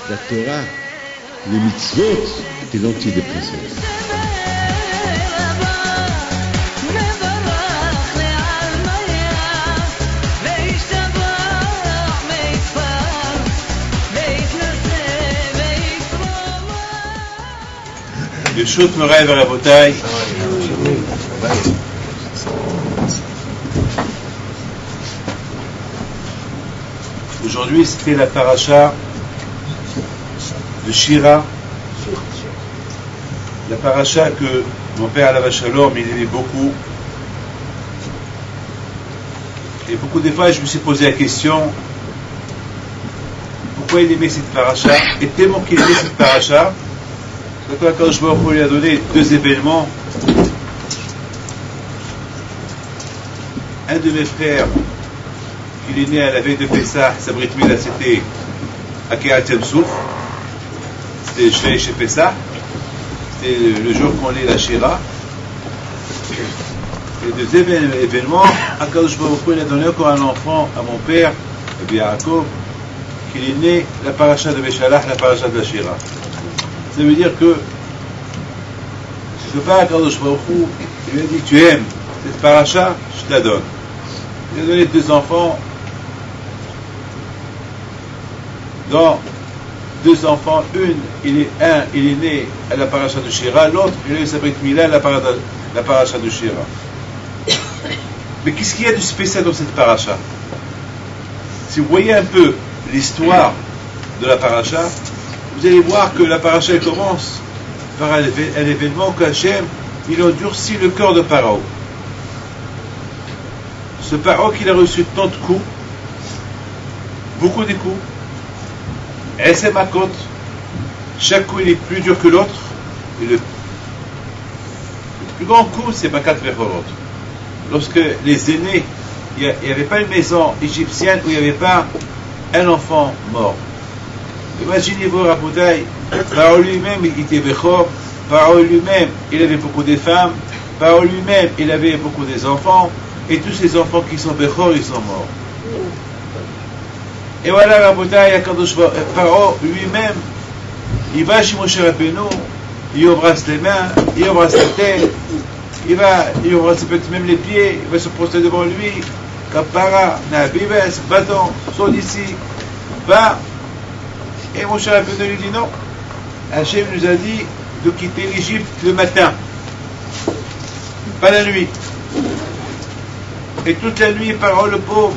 La Torah, les mitzvot et l'antidépresseur. Yeshut Moray Verabotai. Aujourd'hui, c'était la paracha de Shira, la paracha que mon père Alav Shalom il aimait beaucoup. Et beaucoup de fois, je me suis posé la question pourquoi il aimait cette paracha, et tellement qu'il aimait cette paracha, quand je lui a donné deux événements. Un de mes frères, qui est né à la veille de Pessah, sa Brit Mila, c'était à Kehatem Souf. C'était chez Pessah, c'était le jour qu'on lit la Shira. Et le deuxième événement, Akadosh Baruch Hu, il a donné encore un enfant à mon père, Rabbi Yaakov, qu'il est né la paracha de Beshalach, la paracha de la Shira. Ça veut dire que quelque part, Akadosh Baruch Hu, il lui a dit tu aimes cette paracha, je te la donne. Il a donné deux enfants. Dans deux enfants, il est né à la paracha de Shira, l'autre, il a eu sa Brit Mila à la paracha de Shira. Mais qu'est-ce qu'il y a de spécial dans cette paracha? Si vous voyez un peu l'histoire de la paracha, vous allez voir que la paracha elle commence par un événement qu'Hachem, il endurcit le cœur de Paro. Ce Paro qu'il a reçu tant de coups, beaucoup de coups, et c'est ma côte. Chaque coup il est plus dur que l'autre. Et le plus grand coup, c'est Makat Vechorot. Lorsque les aînés, il n'y avait pas une maison égyptienne où il n'y avait pas un enfant mort. Imaginez-vous, Raboutaï, Paro lui-même, il était Bechor. Paro lui-même, il avait beaucoup de femmes. Paro lui-même, il avait beaucoup d'enfants. Et tous ces enfants qui sont Bechor, ils sont morts. Et voilà, Raboutaï, Paro lui-même, il va chez Moshe Rabbeinu, il embrasse les mains, il embrasse la tête, il embrasse peut-être même les pieds, il va se prosterner devant lui, Kapara, Nabibes, va-t'en, sors d'ici, va. Et Moshe Rabbeinu lui dit non, Hachem nous a dit de quitter l'Égypte le matin, pas la nuit. Et toute la nuit, Paro le pauvre,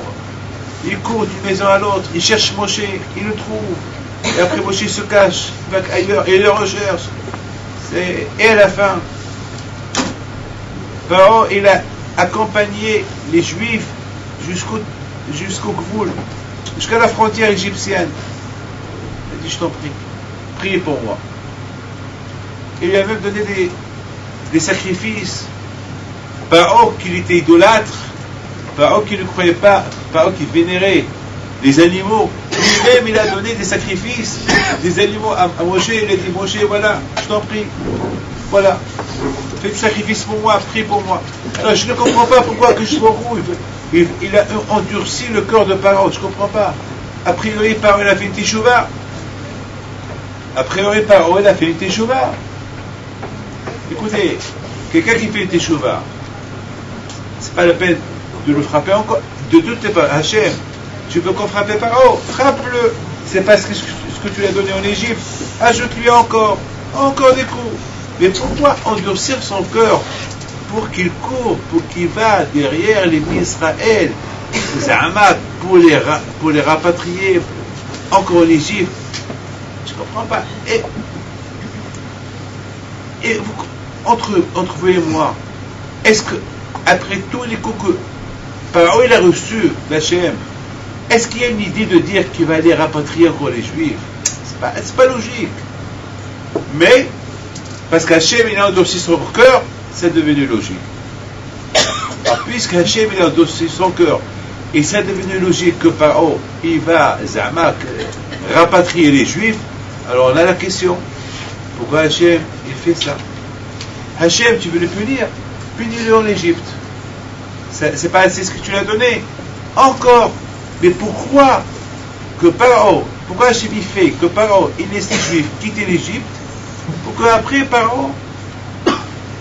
il court d'une maison à l'autre, il cherche Moshe, il le trouve. Et après Moshe se cache, il va ailleurs, et il le recherche. Et à la fin, Paro, il a accompagné les Juifs jusqu'au Gvoul, jusqu'à la frontière égyptienne. Il a dit, je t'en prie, priez pour moi. Il lui a même donné des sacrifices. Paro, qu'il était idolâtre, Paro qui ne croyait pas, Paro qui vénérait les animaux, lui-même il a donné des sacrifices, des animaux à Moshe. Il a dit Moshe, voilà, je t'en prie, voilà, fais du sacrifice pour moi, prie pour moi. Alors je ne comprends pas pourquoi que je sois rouge. Il a endurci le cœur de Paro, je ne comprends pas. A priori, Paro il a fait une teshuva. A priori, Paro il a fait une teshuva. Écoutez, quelqu'un qui fait une teshuva, c'est pas la peine de le frapper encore. De toutes les parts, Hachem, tu veux qu'on frappe Paro, frappe-le. C'est parce que ce que tu lui as donné en Égypte, ajoute-lui encore des coups. Mais pourquoi endurcir son cœur pour qu'il court, pour qu'il va derrière les Israël, les Hamas, pour les rapatrier encore en Égypte? Je ne comprends pas. Et vous, entre vous et moi, est-ce que après tous les coups que Paro il a reçu d'Hachem, est-ce qu'il y a une idée de dire qu'il va aller rapatrier encore les Juifs? C'est pas logique. Mais, parce qu'Hachem, il a endurci son cœur, c'est devenu logique. Alors, puisque Hachem, il a endurci son cœur, et c'est devenu logique que Paro, il va, Zama, rapatrier les Juifs, alors on a la question, pourquoi Hachem, il fait ça? Hachem, tu veux le punir? Punis-le en Égypte. C'est pas assez ce que tu l'as donné. Encore. Mais pourquoi que Paro, pourquoi Hachem il fait que Paro, il laisse les Juifs quitter l'Égypte, pour qu'après Paro,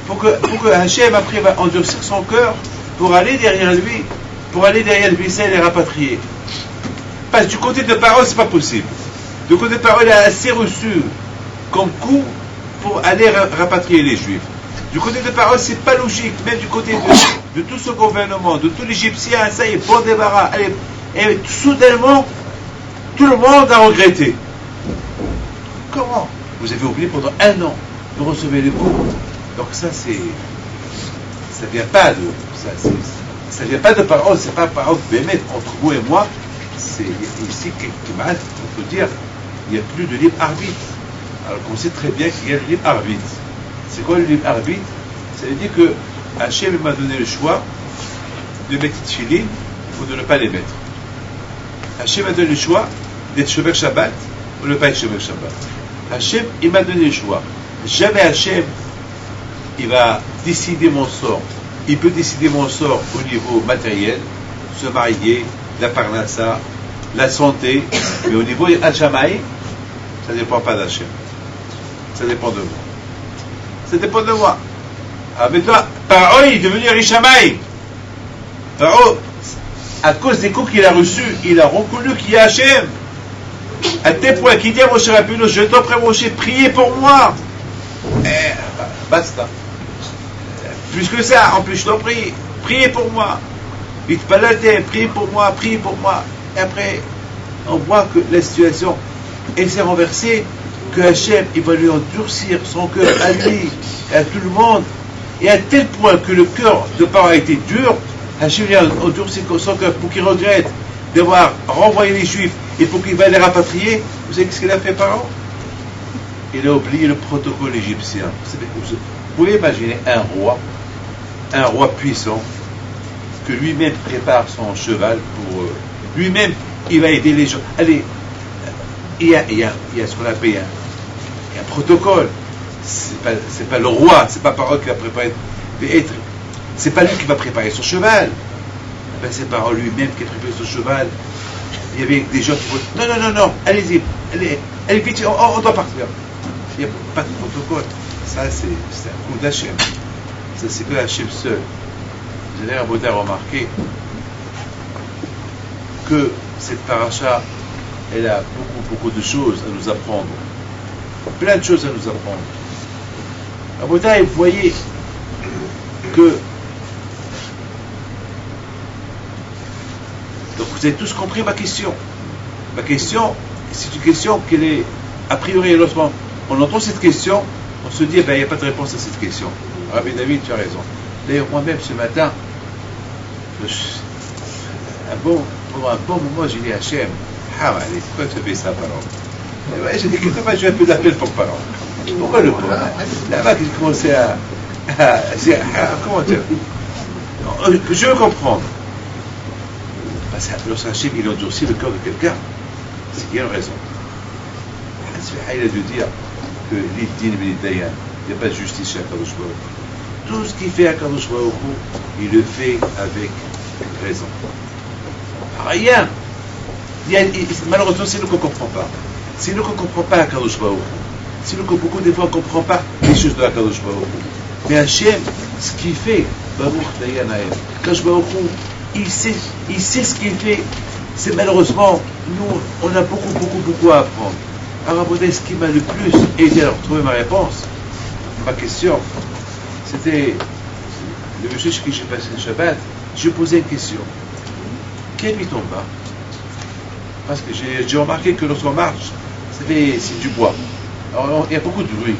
pour que Hachem après va endurcir son cœur, pour aller derrière lui, ça et les rapatrier. Parce que du côté de Paro, c'est pas possible. Du côté de Paro, il a assez reçu comme coup pour aller rapatrier les Juifs. Du côté de Paro, c'est pas logique. Même du côté de tout ce gouvernement, de tous les Égyptiens, ça y est, bon débarras. Et soudainement, tout le monde a regretté. Comment? Vous avez oublié pendant 1 an de recevoir les coups. Donc ça vient pas de Paro, c'est pas Paro de Bémet entre vous et moi. C'est ici on peut dire, il n'y a plus de libre arbitre. Alors qu'on sait très bien qu'il y a le libre arbitre. C'est quoi le libre arbitre? Ça veut dire que Hachem m'a donné le choix de mettre des tefilines ou de ne pas les mettre. Hachem m'a donné le choix d'être Shomer Shabbat ou de ne pas être Shomer Shabbat. Hachem, il m'a donné le choix. Jamais Hachem, il va décider mon sort. Il peut décider mon sort au niveau matériel, se marier, la parnassa, la santé, mais au niveau Hachamaï, ça ne dépend pas d'Hachem. Ça dépend de moi. Ça dépend de moi. Ah, mais toi, Paro, il est devenu Richamaï. Paro, à cause des coups qu'il a reçus, il a reconnu qu'il y a Hachem. À tel point qu'il dit à Moshe Rabbeinu, je t'en prie Moshe, priez pour moi. Basta. Plus que ça, en plus je t'en prie, priez pour moi. Vite paladin, priez pour moi. Et après, on voit que la situation, elle s'est renversée, que Hachem, il va lui endurcir son cœur à lui et à tout le monde, et à tel point que le cœur de Paro a été dur, Hachem lui a endurci son cœur pour qu'il regrette d'avoir renvoyé les Juifs et pour qu'il va les rapatrier. Vous savez ce qu'il a fait, Paro? Il a oublié le protocole égyptien. Vous pouvez imaginer un roi puissant, que lui-même prépare son cheval pour lui-même, il va aider les gens. Allez, il y a ce qu'on appelle un protocole. C'est pas le roi, c'est pas Paro qui va préparer. C'est pas lui qui va préparer son cheval. C'est Paro lui-même qui a préparé son cheval. Il y avait des gens qui vont non, allez-y, allez vite, on doit partir. Il n'y a pas de protocole. Ça, c'est un coup d'Hachem. Ça, c'est que Hachem seul. Vous avez remarqué que cette paracha, elle a beaucoup de choses à nous apprendre. Plein de choses à nous apprendre. Rabotai, vous voyez que donc vous avez tous compris ma question. Ma question, c'est une question qu'elle est a priori, lorsqu'on entend cette question, on se dit, il n'y a pas de réponse à cette question. Rabbi David, tu as raison. D'ailleurs, moi-même, ce matin, pour un bon moment, j'ai dit à Hachem, pourquoi tu fais ça, Paro? J'ai dit, quelque part, j'ai un peu d'appel pour Paro. Pourquoi le pauvre? Là-bas, j'ai commencé à comment dire? Je veux comprendre. Parce que lorsqu'Hachem, il endurcit le cœur de quelqu'un, c'est qu'il y a une raison. Il a dû dire que l'Iddin Dayan, il n'y a pas de justice chez Akadosh Baruch Hu. Tout ce qu'il fait à Akadosh Baruch Hu, il le fait avec raison. Rien. Malheureusement, c'est nous qu'on ne comprend pas. C'est nous qu'on ne comprend pas Akadosh Baruch Hu. C'est nous que beaucoup des fois on ne comprend pas les choses de Akadosh Baruch Hu. Mais Hachem, ce qu'il fait, Baruch Dayan Hael, Akadosh Baruch Hu, il sait ce qu'il fait. C'est malheureusement, nous, on a beaucoup à apprendre. Alors, ce qui m'a le plus aidé à retrouver ma réponse, ma question, c'était le monsieur chez qui j'ai passé le Shabbat. Je posais une question. Qui habite en bas? Parce que j'ai remarqué que lorsqu'on marche, c'est du bois. Alors, il y a beaucoup de bruit.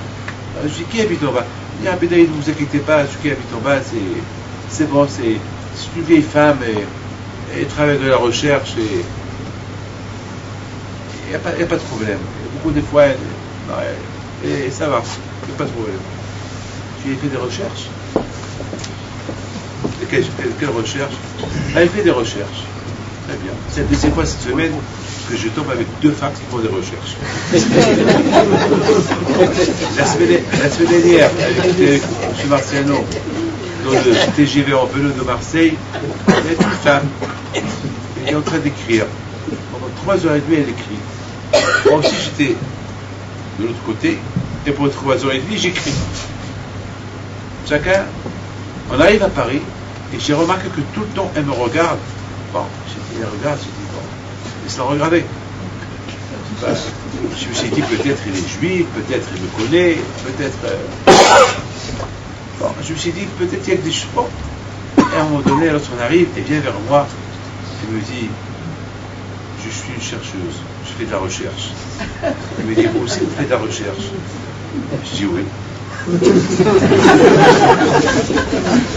Alors, je dis, qui habite en bas? Il dit, ne vous inquiétez pas, celui qui habite en bas, c'est bon, c'est une vieille femme et travaille de la recherche et il n'y a pas de problème. Beaucoup de fois, Et ça va, il n'y a pas de problème. Tu as fait des recherches? Quelle recherche? Ah, il fait des recherches. Très bien. C'est la deuxième fois cette semaine que je tombe avec 2 femmes qui font des recherches. La semaine dernière, avec M. Marciano, dans le TGV en vélo de Marseille, il y a une femme qui est en train d'écrire. Pendant 3h30, elle écrit. Moi aussi, j'étais de l'autre côté, et pour 3h30, j'écris. Chacun, on arrive à Paris, et j'ai remarqué que tout le temps, elle me regarde. Bon, j'ai dit, elle regarde, j'ai dit, bon, et ça regardait. Ben, je me suis dit, peut-être il est juif, peut-être il me connaît, peut-être... Bon, je me suis dit, peut-être il y a que des choses. Bon. Et à un moment donné, lorsqu'on arrive, elle vient vers moi, elle me dit, je suis une chercheuse, je fais de la recherche. Elle me dit, vous aussi, vous faites de la recherche? Je dis, oui.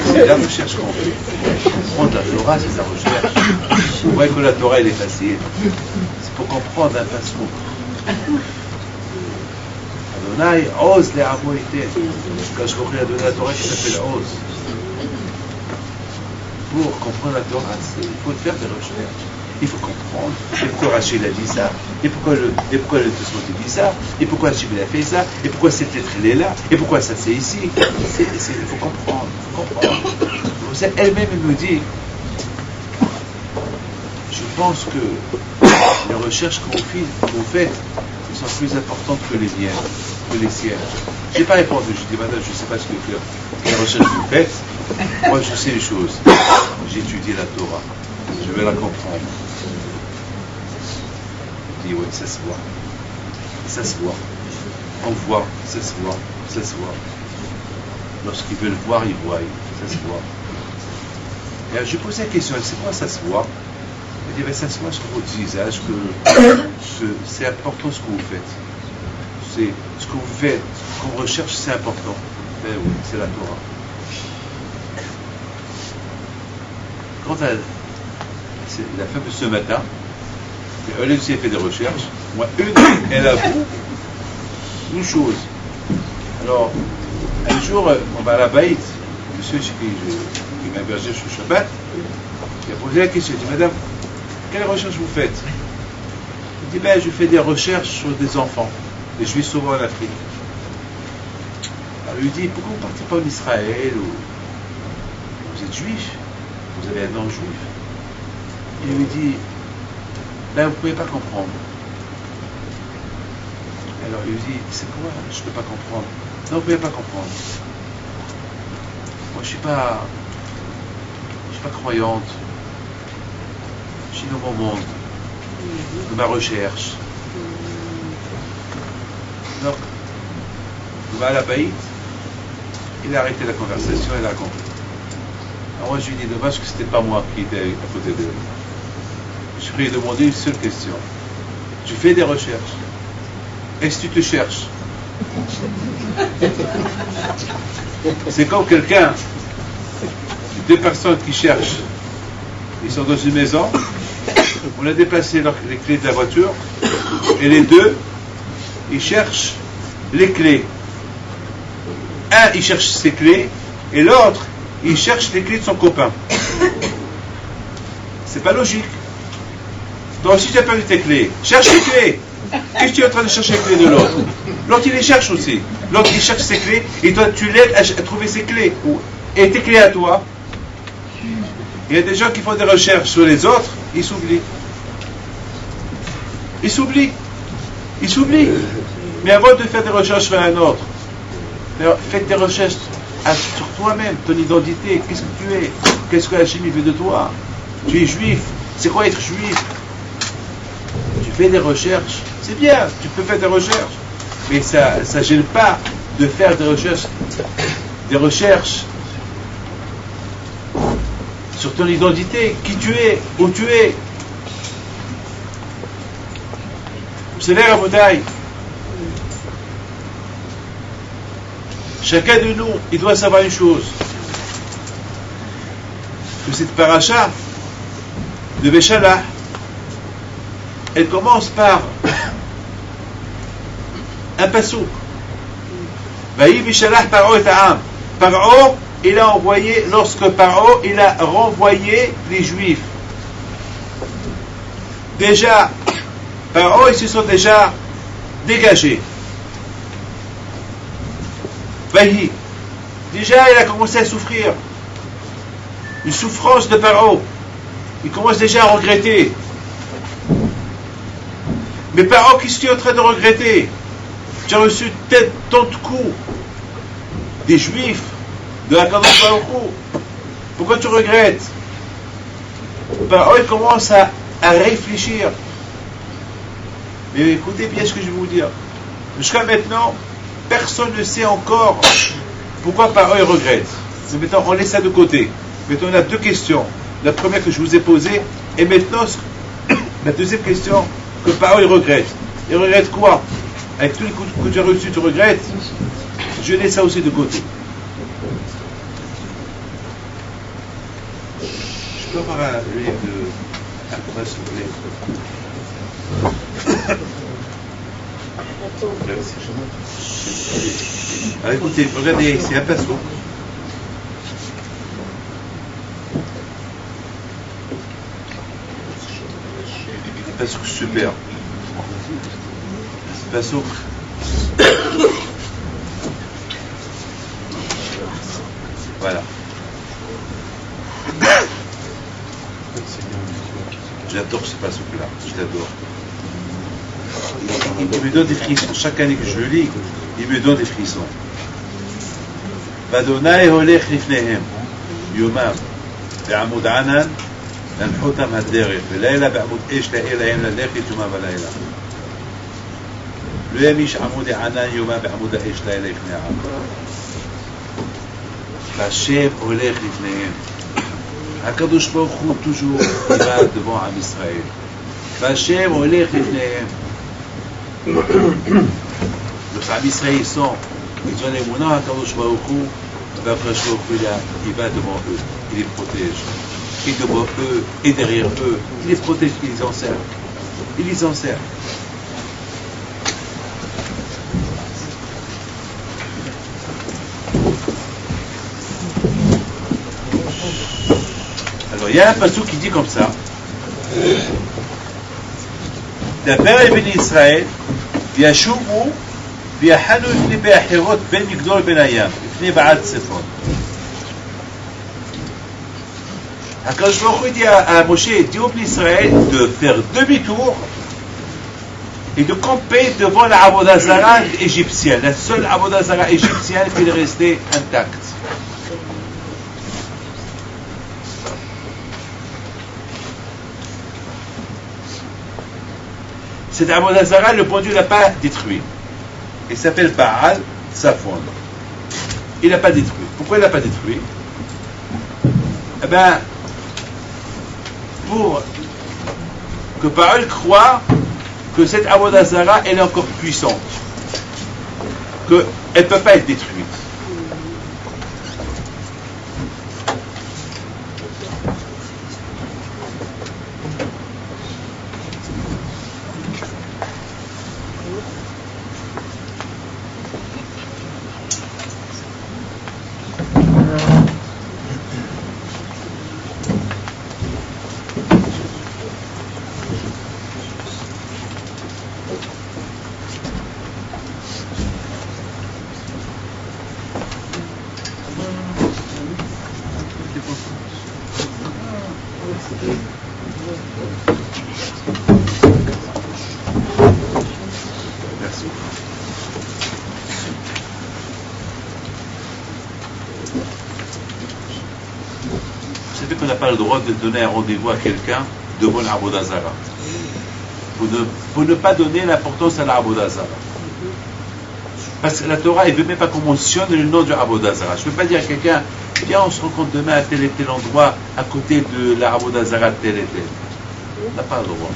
C'est la recherche qu'on fait. Comprendre la Torah, c'est la recherche. Vous voyez que la Torah, elle est facile. C'est pour comprendre un façon. Adonai, ose les amoïtés. Quand je compris Adonai, la Torah qui s'appelle ose. Pour comprendre la Torah, il faut faire des recherches. Il faut comprendre. Et pourquoi Rachid a dit ça? Et pourquoi le Tosfot dit ça? Et pourquoi Hachim a fait ça? Et pourquoi cette lettre elle est là? Et pourquoi ça c'est ici? Il faut comprendre. Elle-même elle me dit, je pense que les recherches qu'on fait sont plus importantes que les miennes, que les siennes. Je n'ai pas répondu. Je dis, madame, je ne sais pas ce que les recherches que vous faites. Moi, je sais les choses. J'ai étudié la Torah. Je vais la comprendre. Je dis, oui, ça se voit. Ça se voit. On voit, ça se voit, ça se voit. Lorsqu'ils veulent voir, ils voient. Ça se voit. Et alors, je posais la question, c'est quoi ça se voit? Il dit, ben, ça se voit sur votre visage que c'est important ce que vous faites. C'est ce que vous faites, ce qu'on recherche, c'est important. Ben oui, c'est la Torah. Quant à la femme de ce matin, elle aussi a fait des recherches. Moi, elle avoue une chose. Alors, un jour, on va à la Baït, monsieur qui m'a hébergé sur Shabbat, il a posé la question, il dit, madame, quelle recherche vous faites? Il dit, ben, je fais des recherches sur des enfants, des juifs sauvés en Afrique. Alors, il lui dit, pourquoi vous ne partez pas en Israël ou... Vous êtes juif, vous avez un nom juif. Il lui dit, ben, vous ne pouvez pas comprendre. Alors, il lui dit, c'est quoi? Je ne peux pas comprendre. Non, vous ne pouvez pas comprendre. Moi, je ne suis pas croyante. Je suis dans mon monde, de ma recherche. Donc, on va à la Baït, il a arrêté la conversation, il a compris. Alors moi, je lui ai dit, dommage que ce n'était pas moi qui étais à côté d'elle. Je lui ai demandé une seule question. Tu fais des recherches. Est-ce que tu te cherches? C'est comme quelqu'un, deux personnes qui cherchent. Ils sont dans une maison, on a déplacé les clés de la voiture, et les deux, ils cherchent les clés. Un, il cherche ses clés, et l'autre, il cherche les clés de son copain. C'est pas logique. Donc si tu n'as pas vu tes clés, cherche les clés. Qu'est-ce que tu es en train de chercher les clés de l'autre? L'autre il les cherche aussi. L'autre il cherche ses clés et toi tu l'aides à trouver ses clés. Et tes clés à toi. Il y a des gens qui font des recherches sur les autres, ils s'oublient. Ils s'oublient. Mais avant de faire des recherches sur un autre, faites des recherches sur toi-même, ton identité, qu'est-ce que tu es, qu'est-ce que Hachim veut de toi. Tu es juif, c'est quoi être juif? Tu fais des recherches, c'est bien, tu peux faire des recherches, mais ça ne gêne pas de faire des recherches sur ton identité, qui tu es, où tu es. Vous savez, Rabotai, chacun de nous, il doit savoir une chose, que cette paracha de Béchala, elle commence par un pasouk Vaï Bishalah Paro et Ta'am. Paro, il a envoyé, lorsque Paro, il a renvoyé les Juifs. Déjà, Paro, ils se sont déjà dégagés. Vaï. Déjà, il a commencé à souffrir. Une souffrance de Paro. Il commence déjà à regretter. Mais Paro, qu'est-ce que tu es en train de regretter? Tu as reçu tant de coups des Juifs, de la Kadosh Baruch Hu. Pourquoi tu regrettes? Paro, il commence à réfléchir. Mais écoutez bien ce que je vais vous dire. Jusqu'à maintenant, personne ne sait encore pourquoi Paro il regrette. Mais maintenant, on laisse ça de côté. Maintenant, on a deux questions. La première que je vous ai posée, et maintenant, la deuxième question, que Paro il regrette. Il regrette quoi? Avec tous les coups que tu as reçus, tu regrettes? Je laisse ça aussi de côté. Je peux avoir un livre de Akma, s'il vous plaît. Alors écoutez, regardez, c'est un pinceau. Un pinceau super. Un pinceau. Voilà. J'adore ce pinceau-là, je l'adore. Il me donne des frissons. Chaque année que je le lis, il me donne des frissons. Vadonai holech lifnehem, yomam, ve'amud anan, l'anchotam haderech, ve'layla ve'amud esh la'elahem la'lechet yomam va'layla. Le yamish amud anan yomam ve'amud esh la'ela lifnei ha'am. Hashem holech lifnehem. HaKadosh Baruch Hu toujours il va devant Am Israël. Hashem holech lifnehem. Le Am Israël ils ont les mounans HaKadosh Baruch Hu, HaKadosh Baruch Hu il va devant eux, il les protège. Et devant eux, et derrière eux, il les protège, il les enserre. Il les enserre. Alors il y a un passage qui dit comme ça. D'après les bénis d'Israël, וישובו ויחנו לפני באחירות בין מגדול לבין הים, לפני בעד צפון. הקדוש ברוך הוא dit à Moshe, dit au peuple d'Israël de faire demi-tour et de camper devant la Avodah Zara égyptienne, la seule Avodah Zara égyptienne qui est restée intacte. Cette Avodah Zara, le bon Dieu ne l'a pas détruit. Il s'appelle Baal Safon. Il ne l'a pas détruit. Pourquoi il ne l'a pas détruit? Eh bien, pour que Baal croit que cette Avodah Zara, elle est encore puissante. Qu'elle ne peut pas être détruite. Merci. Vous savez qu'on n'a pas le droit de donner un rendez-vous à quelqu'un devant l'Avodah Zara. Pour ne pas donner l'importance à l'Avodah Zara. Parce que la Torah, elle ne veut même pas qu'on mentionne le nom du Avodah Zara. Je ne peux pas dire à quelqu'un, viens, on se rencontre demain à tel et tel endroit, à côté de la Avodah Zara tel et tel. On n'a pas le droit.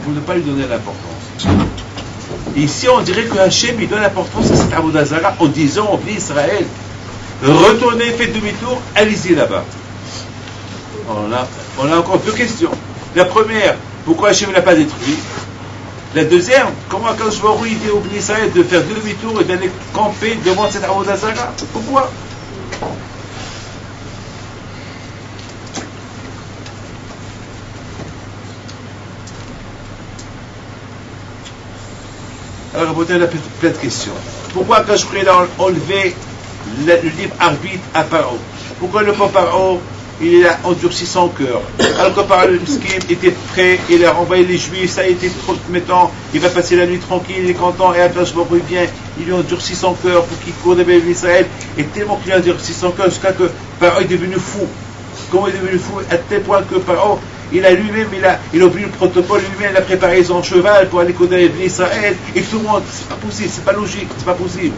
Pour ne pas lui donner l'importance. Et ici, on dirait que Hachem, il donne l'importance à cette Avodah Zara en disant au peuple d'Israël, retournez, faites demi-tour, allez-y là-bas. On a encore deux questions. La première, pourquoi Hachem ne l'a pas détruit? La deuxième, comment Akadosh Baruch Hu dit au Bnei Israël de faire demi-tour et d'aller camper devant cette Avodah Zarah? Pourquoi? Alors, on a plein de questions. Pourquoi Akadosh Baruch Hu a enlevé le libre arbitre à Paro? Pourquoi le pauvre Paro, il a endurci son cœur? Alors que Paro le Miskin était prêt, il a envoyé les Juifs, ça a été trop mettant, il va passer la nuit tranquille, il est content, et Akadosh Baruch Hu vient, il lui a endurci son cœur pour qu'il court des bébés d'Israël, et tellement qu'il a endurci son cœur jusqu'à que Paro est devenu fou. Comment il est devenu fou? À tel point que Paro, il a lui-même, il a oublié le protocole, lui-même, il a préparé son cheval pour aller côté d'Israël, et tout le monde, c'est pas possible, c'est pas logique, c'est pas possible.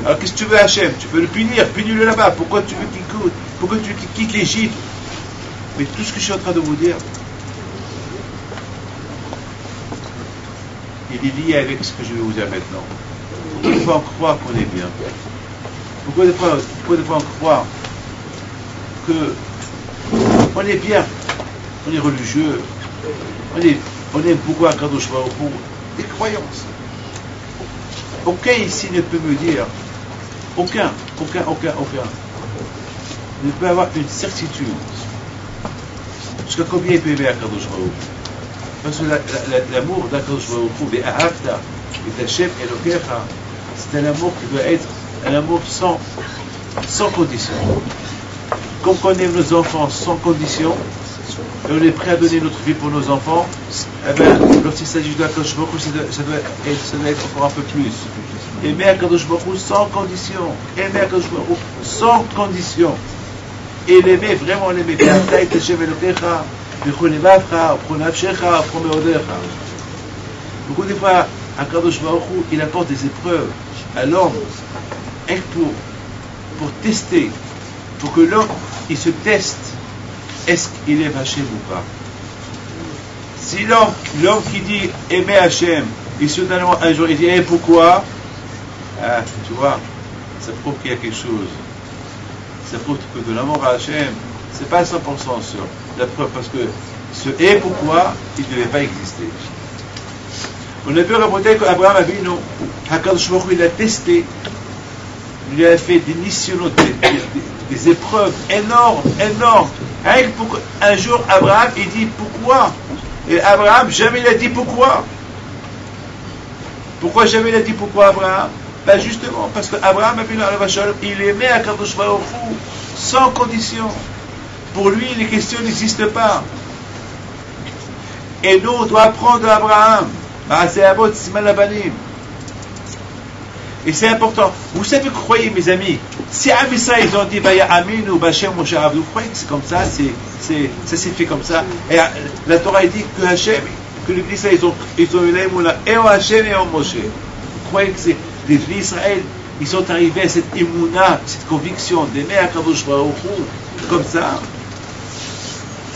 Alors qu'est-ce que tu veux Hachem? Tu veux le punir, punis-le là-bas. Pourquoi tu veux qu'il coûte? Pourquoi tu veux qu'il quitte l'Égypte? Mais tout ce que je suis en train de vous dire, il est lié avec ce que je vais vous dire maintenant. Pourquoi des fois on croit qu'on est bien? Pourquoi des fois on croit qu'on est bien? On est religieux, on aime beaucoup Akadosh Baruch Hu, des croyances. Aucun ici ne peut me dire, aucun ne peut avoir une certitude jusqu'à combien il peut aimer Akadosh Baruch Hu. Parce que l'amour d'Akadosh Baruch Hu, Ve'ahavta et Hashem Elokecha, c'est un amour qui doit être un amour sans condition. Comme on aime nos enfants sans condition, et on est prêt à donner notre vie pour nos enfants, eh bien, lorsqu'il s'agit de Akadosh Baruch Hu, ça doit être encore un peu plus. Aimer Akadosh Baruch Hu sans condition. Aimer Akadosh Baruch Hu sans condition. Et l'aimer, vraiment l'aimer. Beaucoup de fois, Akadosh Baruch Hu, il apporte des épreuves à l'homme pour tester, pour que l'homme, il se teste. Est-ce qu'il aime Hachem ou pas? Si l'homme qui dit aimer Hachem, et soudainement un jour il dit pourquoi? Ah, tu vois, ça prouve qu'il y a quelque chose. Ça prouve que de l'amour à Hachem, c'est pas 100% sûr. La preuve, parce que ce et pourquoi, il ne devait pas exister. On a pu rapporter qu'Abraham Avinu, Hakadosh Baruch Hu, il a testé, il lui a fait des missions, des épreuves énormes. Un jour, Abraham, il dit pourquoi? Et Abraham, jamais il a dit pourquoi. Pourquoi jamais il a dit pourquoi Abraham? Ben justement, parce qu'Abraham, il aimait Akadosh Baruch Hu sans condition. Pour lui, les questions n'existent pas. Et nous, on doit apprendre d'Abraham. Et c'est important. Vous savez, croyez, mes amis, si Amissa, ils ont dit, Amin ou Bachem ou Sharab, vous croyez que c'est comme ça, ça s'est fait comme ça. Et la Torah dit que Hachem, que les Bnei Israël, ils ont eu l'aïmouna, et en Hachem et en Moshe. Vous croyez que c'est les Bnei Israël, ils sont arrivés à cette immouna, cette conviction d'aimer Akadosh Baruch Hu comme ça,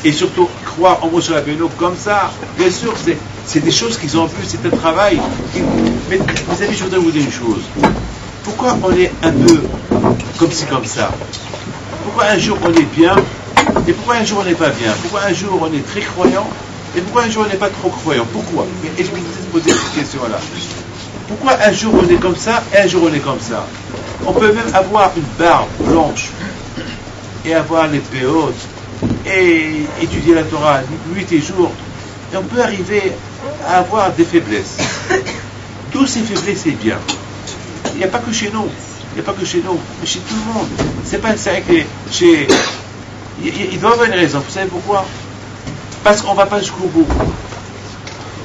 et surtout croire en Moshe Rabbeinu comme ça. Bien sûr, c'est des choses qu'ils ont vu, c'est un travail. Mais mes amis, je voudrais vous dire une chose. Pourquoi on est un peu comme ci, comme ça? Pourquoi un jour on est bien, et pourquoi un jour on n'est pas bien? Pourquoi un jour on est très croyant, et pourquoi un jour on n'est pas trop croyant? Pourquoi? Et je me disais de poser cette question-là. Pourquoi un jour on est comme ça, et un jour on est comme ça? On peut même avoir une barbe blanche, et avoir les péotes, et étudier la Torah nuit et jour, et on peut arriver à avoir des faiblesses. Toutes ces faiblesses, c'est bien. Il n'y a pas que chez nous, mais chez tout le monde. C'est pas vrai que il doit y avoir une raison. Vous savez pourquoi? Parce qu'on ne va pas jusqu'au bout.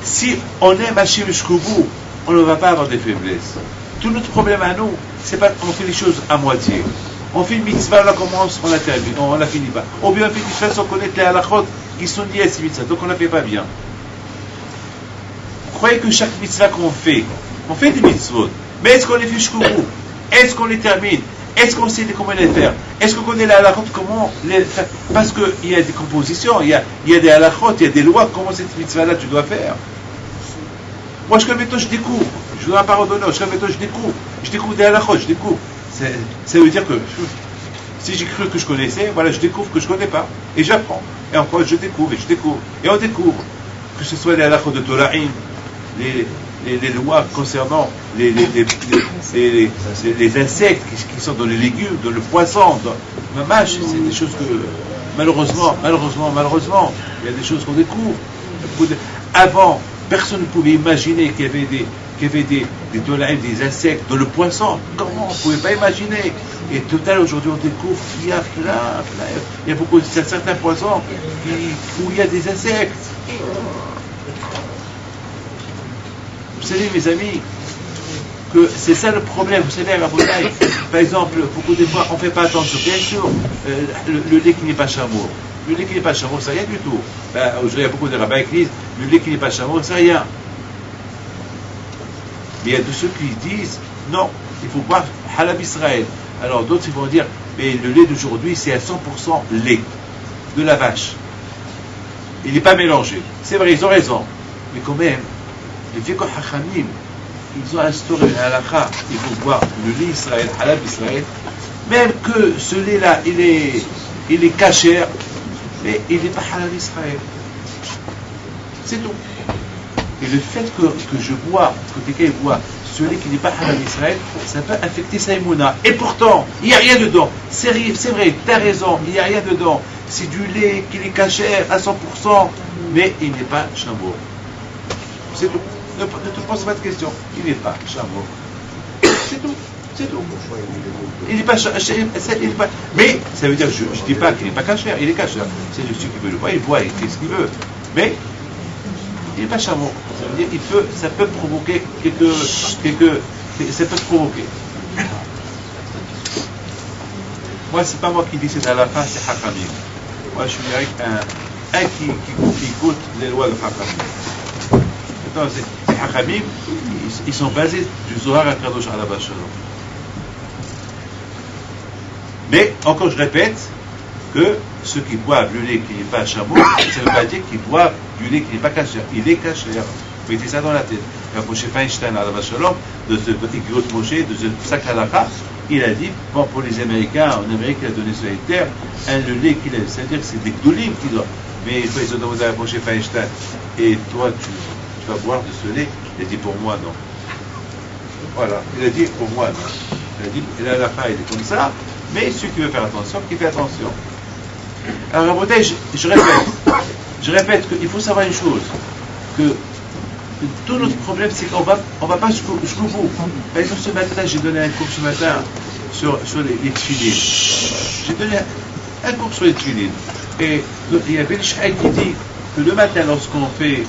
Si on aime Hachem jusqu'au bout, on ne va pas avoir des faiblesses. Tout notre problème à nous, c'est pas qu'on fait les choses à moitié. On fait une mitzvah, on la commence, on la termine, on la finit pas. Ou bien on fait une mitzvah sans connaître les halachot qui sont liées à ces mitzvahs, donc on ne la fait pas bien. Vous croyez que chaque mitzvah qu'on fait, on fait des mitzvot, mais est-ce qu'on les fait jusqu'au bout? Est-ce qu'on les termine? Est-ce qu'on sait comment les faire? Est-ce qu'on connaît la halachot, comment les faire? Parce qu'il y a des compositions, il y a des halachot, il y a des lois, comment cette mitzvah-là tu dois faire. Moi, je découvre, je ne dois pas redonner, je découvre des halachot, je découvre. Ça veut dire que si j'ai cru que je connaissais, voilà, je découvre que je ne connais pas, et j'apprends. Et encore, je découvre, et on découvre. Que ce soit les halachot de Torahim, les lois concernant les insectes qui sont dans les légumes, dans le poisson, dans ma mâche, c'est des choses que malheureusement, il y a des choses qu'on découvre. Avant, personne ne pouvait imaginer qu'il y avait des tolaïm, des insectes dans le poisson. Comment on ne pouvait pas imaginer? Et total, aujourd'hui, on découvre qu'il y a plein. Il y a certains poissons où il y a des insectes. Vous savez, mes amis, que c'est ça le problème. Vous savez, Rabotai, par exemple, beaucoup de fois, on ne fait pas attention. Bien sûr, le lait qui n'est pas chameau. Le lait qui n'est pas chameau, c'est rien du tout. Aujourd'hui, il y a beaucoup de rabbins qui disent, le lait qui n'est pas chameau, c'est rien. Mais il y a de ceux qui disent, non, il faut boire halab Israël. Alors d'autres, ils vont dire, mais le lait d'aujourd'hui, c'est à 100% lait de la vache. Il n'est pas mélangé. C'est vrai, ils ont raison. Mais quand même, les Fiqh Hachamim, ils ont instauré un halakha, il faut boire le lait Israël, halab Israël, même que ce lait-là, il est kasher, mais il n'est pas halab Israël. C'est tout. Et le fait que je bois, que quelqu'un boit ce lait qui n'est pas halal Israël, ça peut affecter sa émouna. Et pourtant, il n'y a rien dedans. C'est vrai, tu as raison, il n'y a rien dedans. C'est du lait qui est kasher à 100%, mais il n'est pas chameau. C'est tout. Ne te pose pas de question. Il n'est pas chameau. C'est tout. C'est tout. Il n'est pas, mais ça veut dire, je ne dis pas qu'il n'est pas kasher, il est kasher. C'est celui qui veut le boire, il boit, il fait ce qu'il veut. Mais il n'est pas chameau. Ça veut dire ça peut provoquer ça peut se provoquer. Moi, c'est pas moi qui dis c'est à la fin, c'est Hachamim. Moi, je suis avec un qui écoute les lois de Hachamim. Maintenant, c'est Hachamim, ils sont basés du Zohar à Kadosh à la Shalom. Mais, encore je répète, que ceux qui boivent le lait qui n'est pas chameau, ça ne veut pas dire qu'ils boivent du lait qui n'est pas kasher. Il est kasher. Mettez ça dans la tête. Moshe Feinstein à la Shalom, de ce petit Grot Moshe, de ce sac halakha, il a dit, bon, pour les Américains, en Amérique, il a donné sur les terres, le lait qu'il a, c'est-à-dire que c'est des gdolim qui doivent. Mais toi, ils ont demandé à Moshe Feinstein, et toi, tu vas boire de ce lait? Il a dit, pour moi, non. Voilà, il a dit, pour moi, non. Il a dit, et l'halakha, il est comme ça, mais celui qui veut faire attention, qui fait attention. Alors, Rabotai, je répète qu'il faut savoir une chose, que tout notre problème, c'est qu'on va pas jusqu'au bout. Par exemple, ce matin, j'ai donné un cours ce matin sur les tefilines. J'ai donné un cours sur les tefilines. Et il y a Ben Ishai qui dit que le matin, lorsqu'on fait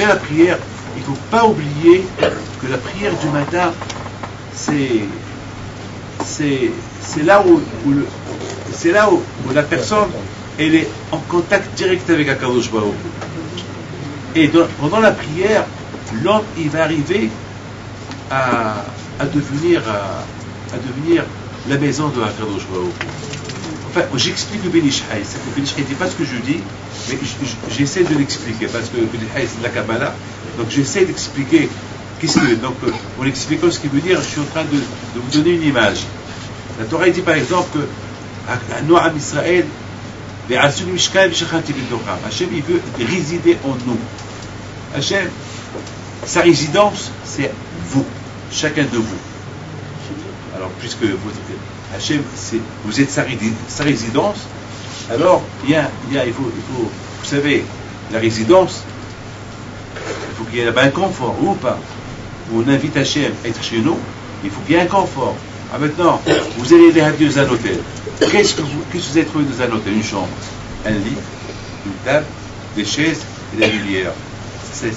la prière, il ne faut pas oublier que la prière du matin, c'est là où la personne elle est en contact direct avec Akadosh Baruch Hu. Et pendant la prière, l'homme il va arriver à devenir la maison de Akadosh Baruch Hu. Enfin, j'explique le Ben Ishai. C'est que le Ben Ishai ne dit pas ce que je dis, mais j'essaie de l'expliquer parce que le Ben Ishai c'est de la Kabbalah. Donc j'essaie d'expliquer qu'est-ce qu'il veut. Donc en expliquant ce qu'il veut dire, je suis en train de vous donner une image. La Torah dit par exemple que Noam Israël, Hachem il veut résider en nous. Hachem, sa résidence, c'est vous, chacun de vous. Alors, puisque Hachem, vous êtes sa résidence, alors il faut, vous savez, la résidence, il faut qu'il y ait là-bas un confort, ou pas. On invite Hachem à être chez nous, il faut qu'il y ait un confort. Ah, maintenant, vous allez aller à Dieu dans un hôtel. Qu'est-ce que vous avez trouvé dans un hôtel? Une chambre, un lit, une table, des chaises et la lumière. C'est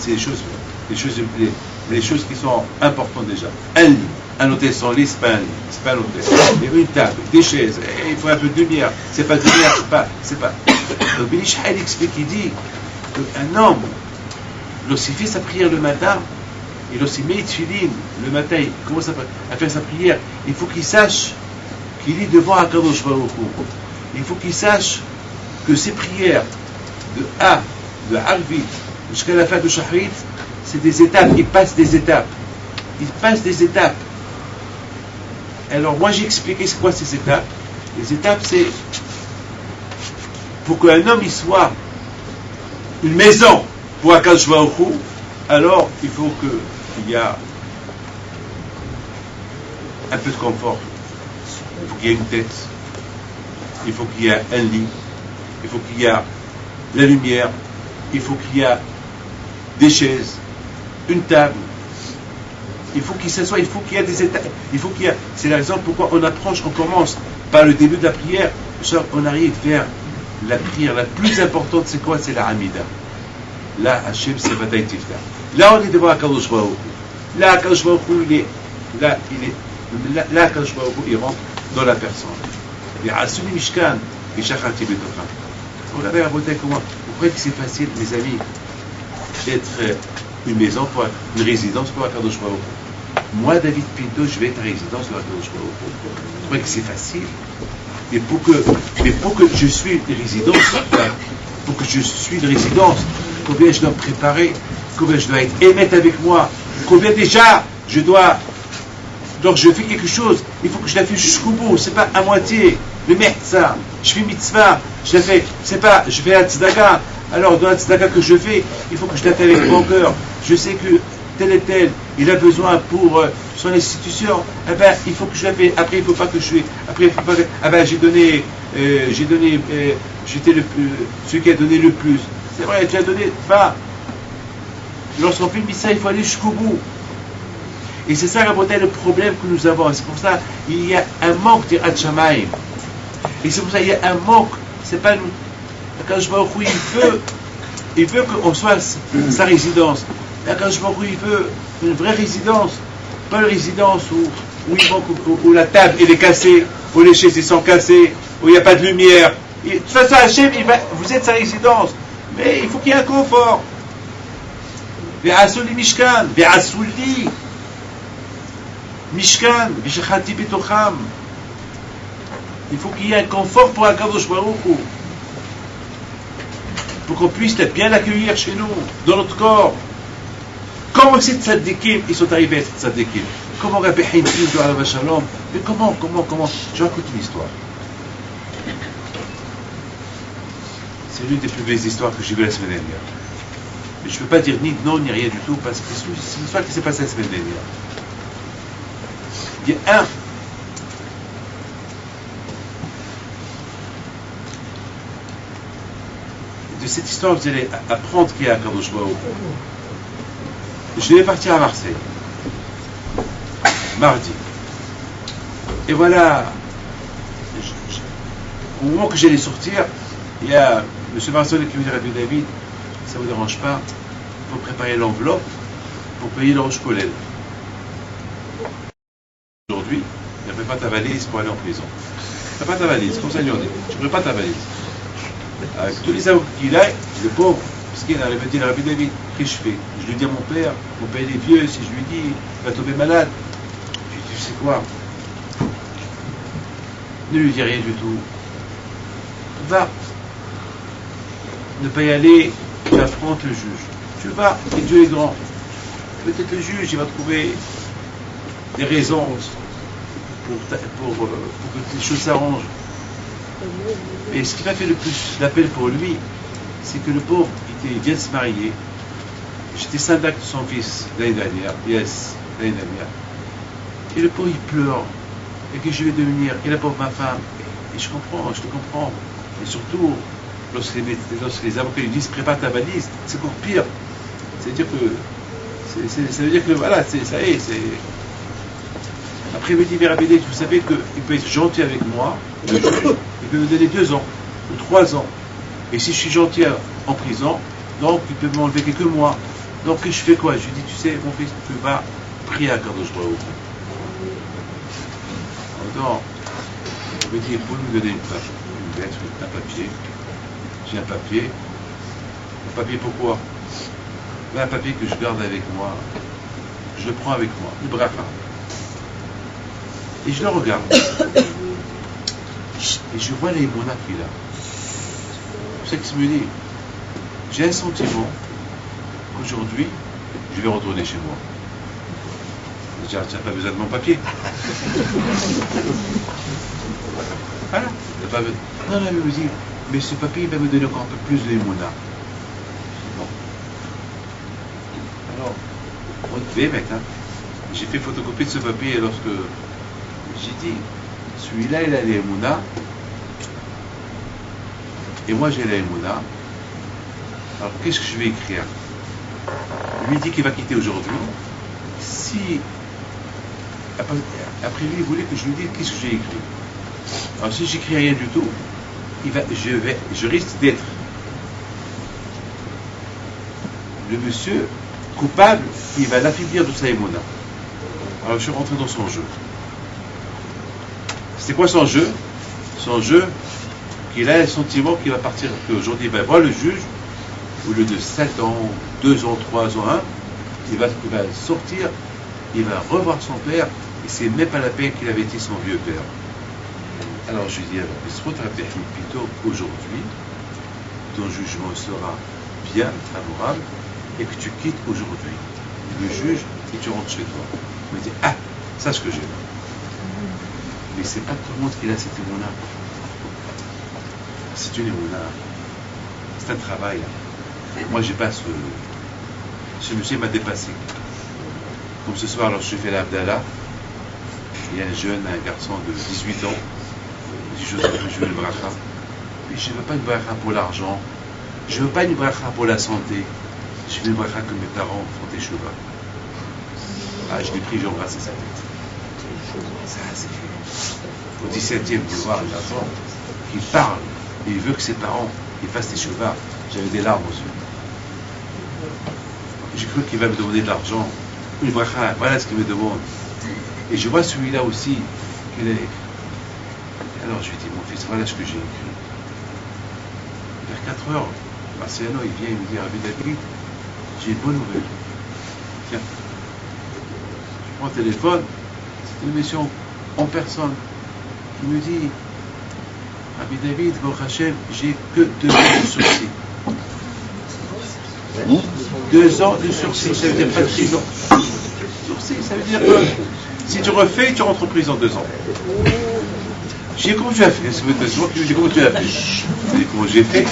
les choses qui sont importantes déjà. Un lit. Un hôtel sans lit, c'est pas un lit, c'est pas un hôtel. Et une table, des chaises, il faut un peu de lumière. C'est pas de lumière, c'est pas. Donc Ben Ishai explique, il dit qu'un homme, lorsqu'il fait sa prière le matin, et lorsqu'il met tefilin le matin, il commence à faire sa prière, il faut qu'il sache qu'il est devant Akadosh Baruch Hu. Il faut qu'il sache que ses prières de Arvit jusqu'à la fin de Shahrit, c'est des étapes, il passe des étapes. Alors moi j'ai expliqué c'est quoi ces étapes. Les étapes c'est pour qu'un homme il soit une maison pour Akadosh Baruch Hu, alors il faut qu'il y a un peu de confort. Il faut qu'il y ait une tête, il faut qu'il y ait un lit, il faut qu'il y ait la lumière, il faut qu'il y ait des chaises, une table, il faut qu'il s'assoie, il faut qu'il y ait des étapes, il faut qu'il y ait... C'est la raison pourquoi on approche, on commence par le début de la prière, on arrive vers la prière la plus importante, c'est quoi? C'est la Hamida. Là, Hachem, c'est Vadaï Tifta. Là, on est devant Akadosh Baruch Hu. Là, Akadosh Baruch Hu, là, Akadosh Baruch Hu, il rentre dans la personne. Et Asuni Mishkan, et Shachati Betocha. Regardez, comment vous croyez que c'est facile, mes amis, d'être une maison, une résidence pour Akadosh Baruch Hu? Moi, David Pinto, je vais être résidence pour Akadosh Baruch Hu. Vous croyez que c'est facile? Mais pour que je suis une résidence, combien je dois me préparer, combien je dois être émettre avec moi, combien déjà je dois, donc je fais quelque chose, il faut que je la fasse jusqu'au bout, c'est pas à moitié, le ça, je fais mitzvah, je la fais, c'est pas, je fais la tzedaka, alors dans la tzedaka que je fais, il faut que je la fasse avec mon cœur, je sais que tel et tel, il a besoin pour son institution, eh ben, il faut que je la fasse, après il ne faut pas que je fasse, après il faut pas que, ah ben, j'étais celui qui a donné le plus, c'est vrai, tu as donné, pas, lorsqu'on fait ça, il faut aller jusqu'au bout, et c'est ça, le problème que nous avons, c'est pour ça, il y a un manque d'Irat Shamayim, et c'est pour ça, il y a un manque, c'est pas nous, quand je vois où il veut qu'on soit sa résidence. Quand je vois où il veut une vraie résidence, pas une résidence où la table elle est cassée, où les chaises sont cassées, où il n'y a pas de lumière. Et, de toute façon, Hachem, vous êtes sa résidence, mais il faut qu'il y ait un confort. Ve'asuli Mishkan, ve'asuli Mishkan, ve'shachati betocham. Il faut qu'il y ait un confort pour Akadosh Baruch Hu, pour qu'on puisse bien l'accueillir chez nous, dans notre corps. Comment ces tzaddikim, ils sont arrivés à être tzaddikim? Comment Rabbi Haïm doit aller à Shalom? Mais comment? Je raconte une histoire. C'est l'une des plus belles histoires que j'ai vues la semaine dernière. Mais je ne peux pas dire ni non, ni rien du tout, parce que c'est une histoire qui s'est passée la semaine dernière. Il y a de cette histoire, vous allez apprendre qu'il y a Akadosh Baruch Hu. Je devais partir à Marseille, mardi. Et voilà, au moment que j'allais sortir, il y a M. Marcel qui me dit, Rabbi David, ça ne vous dérange pas, il faut préparer l'enveloppe pour payer le Rosh Kolel. Aujourd'hui, ne prépare pas ta valise pour aller en prison. Prépare ta valise, comme ça, lui on dit, tu ne prépares pas ta valise. Avec tous les avocats qu'il a, le pauvre, parce qu'il arrive à dire, Rabbi David, qu'est-ce que je fais? Je lui dis à mon père est vieux, si je lui dis, il va tomber malade. Je lui dis, tu sais quoi? Ne lui dis rien du tout. Va. Ne pas y aller, tu affrontes le juge. Tu vas, et Dieu est grand. Peut-être le juge, il va trouver des raisons pour que les choses s'arrangent. Et ce qui m'a fait le plus d'appel pour lui, c'est que le pauvre, il vient de se marier. J'étais syndic de son fils l'année dernière, l'année dernière. Et le pauvre, il pleure. Et que je vais devenir, et la pauvre ma femme. Et je comprends, je te comprends. Et surtout, lorsque les avocats lui disent prépare ta valise, c'est encore pire. C'est-à-dire que, ça veut dire que voilà, ça y est, c'est. Après, il me dit, Rabbi David, vous savez qu'il peut être gentil avec moi, le juge, il peut me donner 2 ans ou 3 ans. Et si je suis gentil en prison, donc il peut m'enlever quelques mois. Donc je fais quoi? Je lui dis, tu sais, mon fils, tu vas prier à Kadosh Baruch Hu. Alors, il me dit, vous pouvez me donner une lettre, un papier. J'ai un papier. Un papier pourquoi? Un papier que je garde avec moi. Je le prends avec moi, le bracha. Et je le regarde. Et je vois les monas qu'il a. C'est ce qu'il me dit. J'ai un sentiment qu'aujourd'hui, je vais retourner chez moi. Je dis, tu n'as pas besoin de mon papier. Voilà. Non, il me dit, mais ce papier, il va me donner encore un peu plus de monas. Bon. mec, hein. J'ai fait photocopier de ce papier lorsque j'ai dit, celui-là il a les Emouna, et moi j'ai la Emouna. Alors qu'est-ce que je vais écrire? Lui dit qu'il va quitter aujourd'hui. Si après lui il voulait que je lui dise qu'est-ce que j'ai écrit. Alors si j'écris rien du tout, je risque d'être le monsieur coupable, il va l'affaiblir de sa émona. Alors je suis rentré dans son jeu. C'était quoi son jeu? Son jeu, qu'il a le sentiment qu'il va partir, qu'aujourd'hui il va voir le juge, au lieu de 7 ans, 2 ans, 3 ans, 1, il va sortir, il va revoir son père, et c'est même pas la peine qu'il avait été son vieux père. Alors je lui dis, plutôt qu'aujourd'hui, ton jugement sera bien favorable, et que tu quittes aujourd'hui le juge et tu rentres chez toi. Il me dit, ah, ça ce que j'ai. Mais c'est pas tout le monde qui a cette émona. C'est une émona. C'est un travail. Moi j'ai pas ce monsieur m'a dépassé. Comme ce soir, alors je fais l'Abdallah, il y a un jeune, un garçon de 18 ans, je veux le bracha. Mais je ne veux pas une bracha pour l'argent, je ne veux pas une bracha pour la santé, je veux une bracha que mes parents font des chevaux. Ah, je l'ai pris, j'ai embrassé sa tête. Ça, c'est au 17e, de voir un garçon qui parle, et il veut que ses parents fassent des chevaux. J'avais des larmes aux yeux. J'ai cru qu'il va me demander de l'argent, une bracha, voilà ce qu'il me demande. Et je vois celui-là aussi, qu'il a écrit. Alors je lui dis, mon fils, voilà ce que j'ai écrit. Vers 4 heures, Marciano, il vient, il me dit, Rabbi David, j'ai une bonne nouvelle. Tiens, je prends le téléphone, c'est une émission en personne, qui me dit, Rabbi David, Baruch Hashem, j'ai que 2 ans de sursis. 2 ans de sursis, ça veut dire pas de prison. Sursis, ça veut dire que si tu refais, tu rentres en prison 2 ans. J'ai dit, comment tu as fait? C'est moi qui me dit, comment tu as fait? Je dis, comment j'ai fait?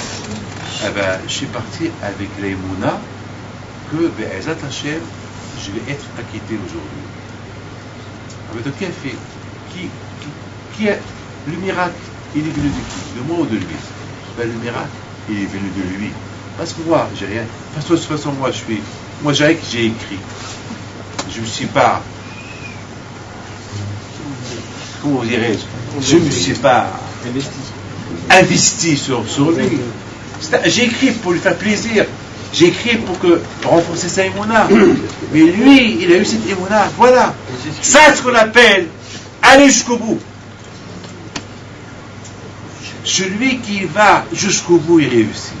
Eh ben, je suis parti avec l'Emouna que, Ezat Hashem, je vais être acquitté aujourd'hui. Ah, donc, qui a fait? Qui a le miracle? Il est venu de qui? De moi ou de lui? Ben, le miracle, il est venu de lui. Parce que moi, j'ai rien. Parce que de toute façon, moi, j'ai écrit. Je ne me suis pas. Comment dirais-je? Je ne me suis pas investi sur lui. J'ai écrit pour lui faire plaisir. J'ai écrit pour renforcer sa émona. Mais lui, il a eu cette émona. Voilà. Ça, c'est ce qu'on appelle aller jusqu'au bout. Celui qui va jusqu'au bout, il réussit.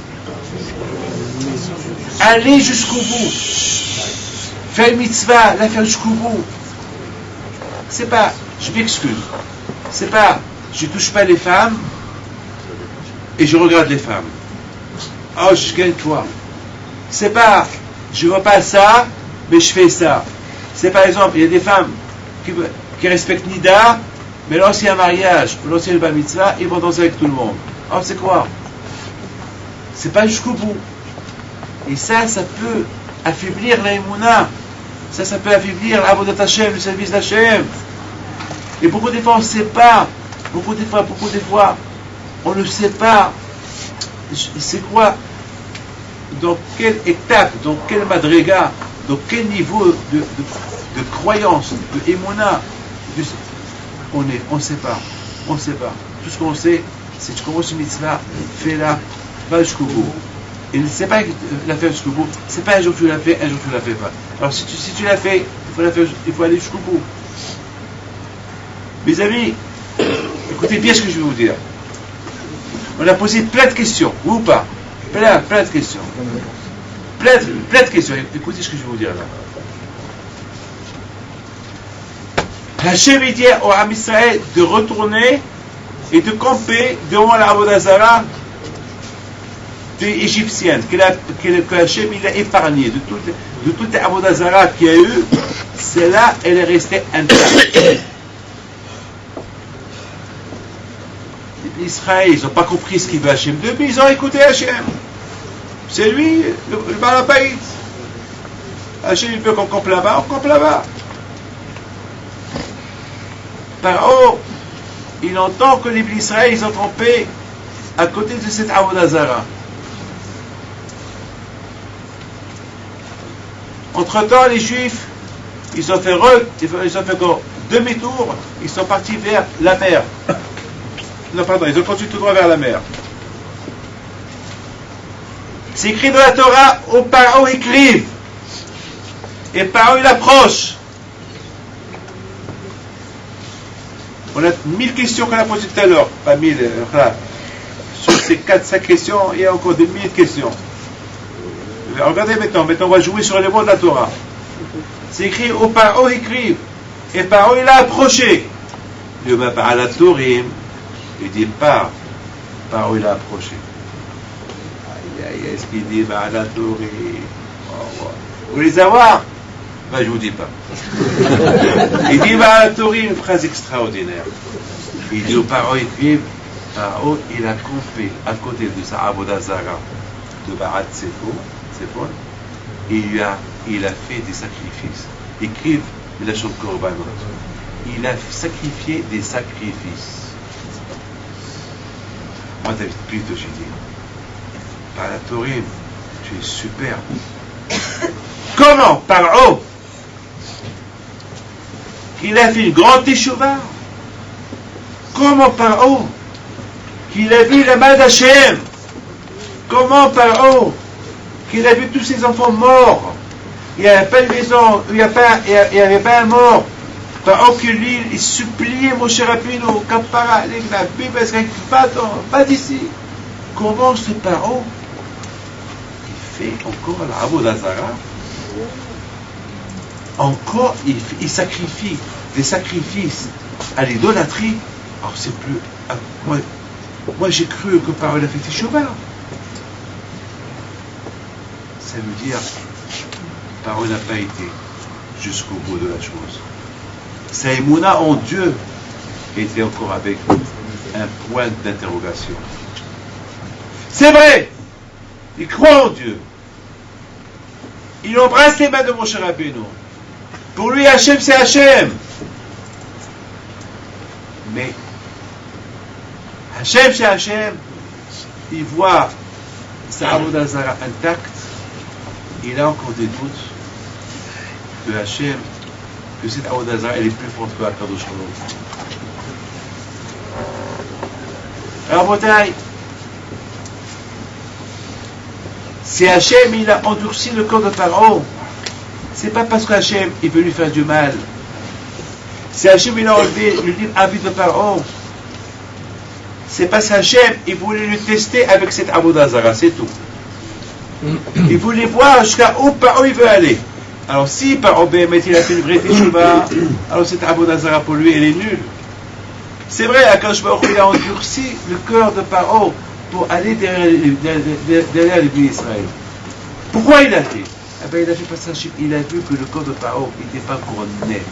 Aller jusqu'au bout. Faire une mitzvah, la faire jusqu'au bout. C'est pas, je m'excuse, c'est pas, je touche pas les femmes et je regarde les femmes. Oh, je gagne toi. C'est pas, je vois pas ça, mais je fais ça. C'est par exemple, il y a des femmes qui respectent Nida, mais lorsqu'il y a un mariage, lorsqu'il y a le bar mitzvah, ils vont danser avec tout le monde. Alors c'est quoi? C'est pas jusqu'au bout. Et ça peut affaiblir la émouna. Ça peut affaiblir l'avodat Hashem, le service d'Hashem. Et beaucoup des fois, on ne sait pas. Beaucoup des fois, on ne sait pas. C'est quoi? Dans quelle étape, dans quel madriga, dans quel niveau de croyance, de émouna, on ne sait pas. On ne sait pas. Tout ce qu'on sait, c'est que tu commences une mitzvah, fais-la, va jusqu'au bout. Et c'est pas la faire jusqu'au bout, c'est pas un jour tu l'as fait, un jour tu la fais pas. Alors si tu l'as fait, il faut aller jusqu'au bout. Mes amis, écoutez bien ce que je vais vous dire. On a posé plein de questions, oui ou pas? Plein de questions. Plein de questions. Écoutez ce que je vais vous dire là. Hachem dit au Am Israël de retourner et de camper devant la Avodah Zarah égyptienne, que Hachem il a épargné de toute la Avodah Zarah qu'il y a eu, celle-là, elle est restée intacte. Israël, ils n'ont pas compris ce qu'il veut Hachem depuis, ils ont écouté Hachem. C'est lui, le Balabait. Hachem, il veut qu'on campe là-bas, on campe là-bas. Paro, il entend que les Israël, ils ont campé à côté de cette Avodah Zara. Entre-temps, les Juifs, ils ont fait demi-tour, ils sont partis vers la mer. Non, pardon, ils ont continué tout droit vers la mer. C'est écrit dans la Torah, au Paro écrive. Et Paro, il approche. On a 1000 questions qu'on a posées tout à l'heure. Pas 1000, sur ces 4-5 questions, il y a encore des 1000 questions. Regardez maintenant, on va jouer sur les mots de la Torah. C'est écrit, au Paro écrive. Et Paro, il a approché. Il dit, à la Tourim, il dit, pas. Paro, il a approché. Est-ce qu'il dit, à la Tourim? Vous voulez savoir? Ben, je vous dis pas. Il dit, à la Tourim, une phrase extraordinaire. Il dit, au Paro écrive, Paro, il a campé à côté de sa Avodah Zara de Ba'at Sefon. Et il a fait des sacrifices. Écrive la chambre Korbanot. Il a sacrifié des sacrifices. Moi, t'as plutôt, j'ai dit, par la Tourim, tu es super. Comment? Par haut. Qu'il a fait une grande teshuva. Comment par haut? Qu'il a vu la main d'Hachem. Comment par haut? Qu'il a vu tous ses enfants morts. Il n'y avait pas de maison, il n'y avait pas un mort. Par que lui, il suppliait Moshe Rabbeinu, Kapara, la Bible, pas d'ici. Comment ce Paro, il fait encore la Avodah Zara? Encore, il sacrifie des sacrifices à l'idolâtrie. Alors c'est plus. Moi j'ai cru que Paro, il a fait Teshuvah. Ça veut dire, Paro n'a pas été jusqu'au bout de la chose. Sa émouna en Dieu était encore avec un point d'interrogation. C'est vrai, il croit en Dieu. Il embrasse les mains de Moshe Rabbeinu. Pour lui, Hachem, c'est Hachem. Mais Hachem, c'est Hachem. Il voit sa Avodah Zara intacte. Il a encore des doutes que Hachem, que cette Avodah Zara, elle est plus forte que Akadosh Baruch Hu. Alors, Botaï, si Hachem, il a endurci le corps de Paro, c'est pas parce que Hachem, il veut lui faire du mal. Si Hachem, il a enlevé le livre Avis de Paro, c'est parce qu'Hachem, il voulait le tester avec cette Avodah Zara, c'est tout. Il voulait voir jusqu'à où Paro il veut aller. Alors si Paro Béhémet il a fait une vraie Teshuvah, alors cette Avodah Zara pour lui elle est nulle. C'est vrai, Akadosh Baruch Hu il a endurci le cœur de Paro pour aller derrière les pays d'Israël. Pourquoi il a fait? Eh bien, il a fait parce qu'il a vu que le corps de Paro n'était pas encore net.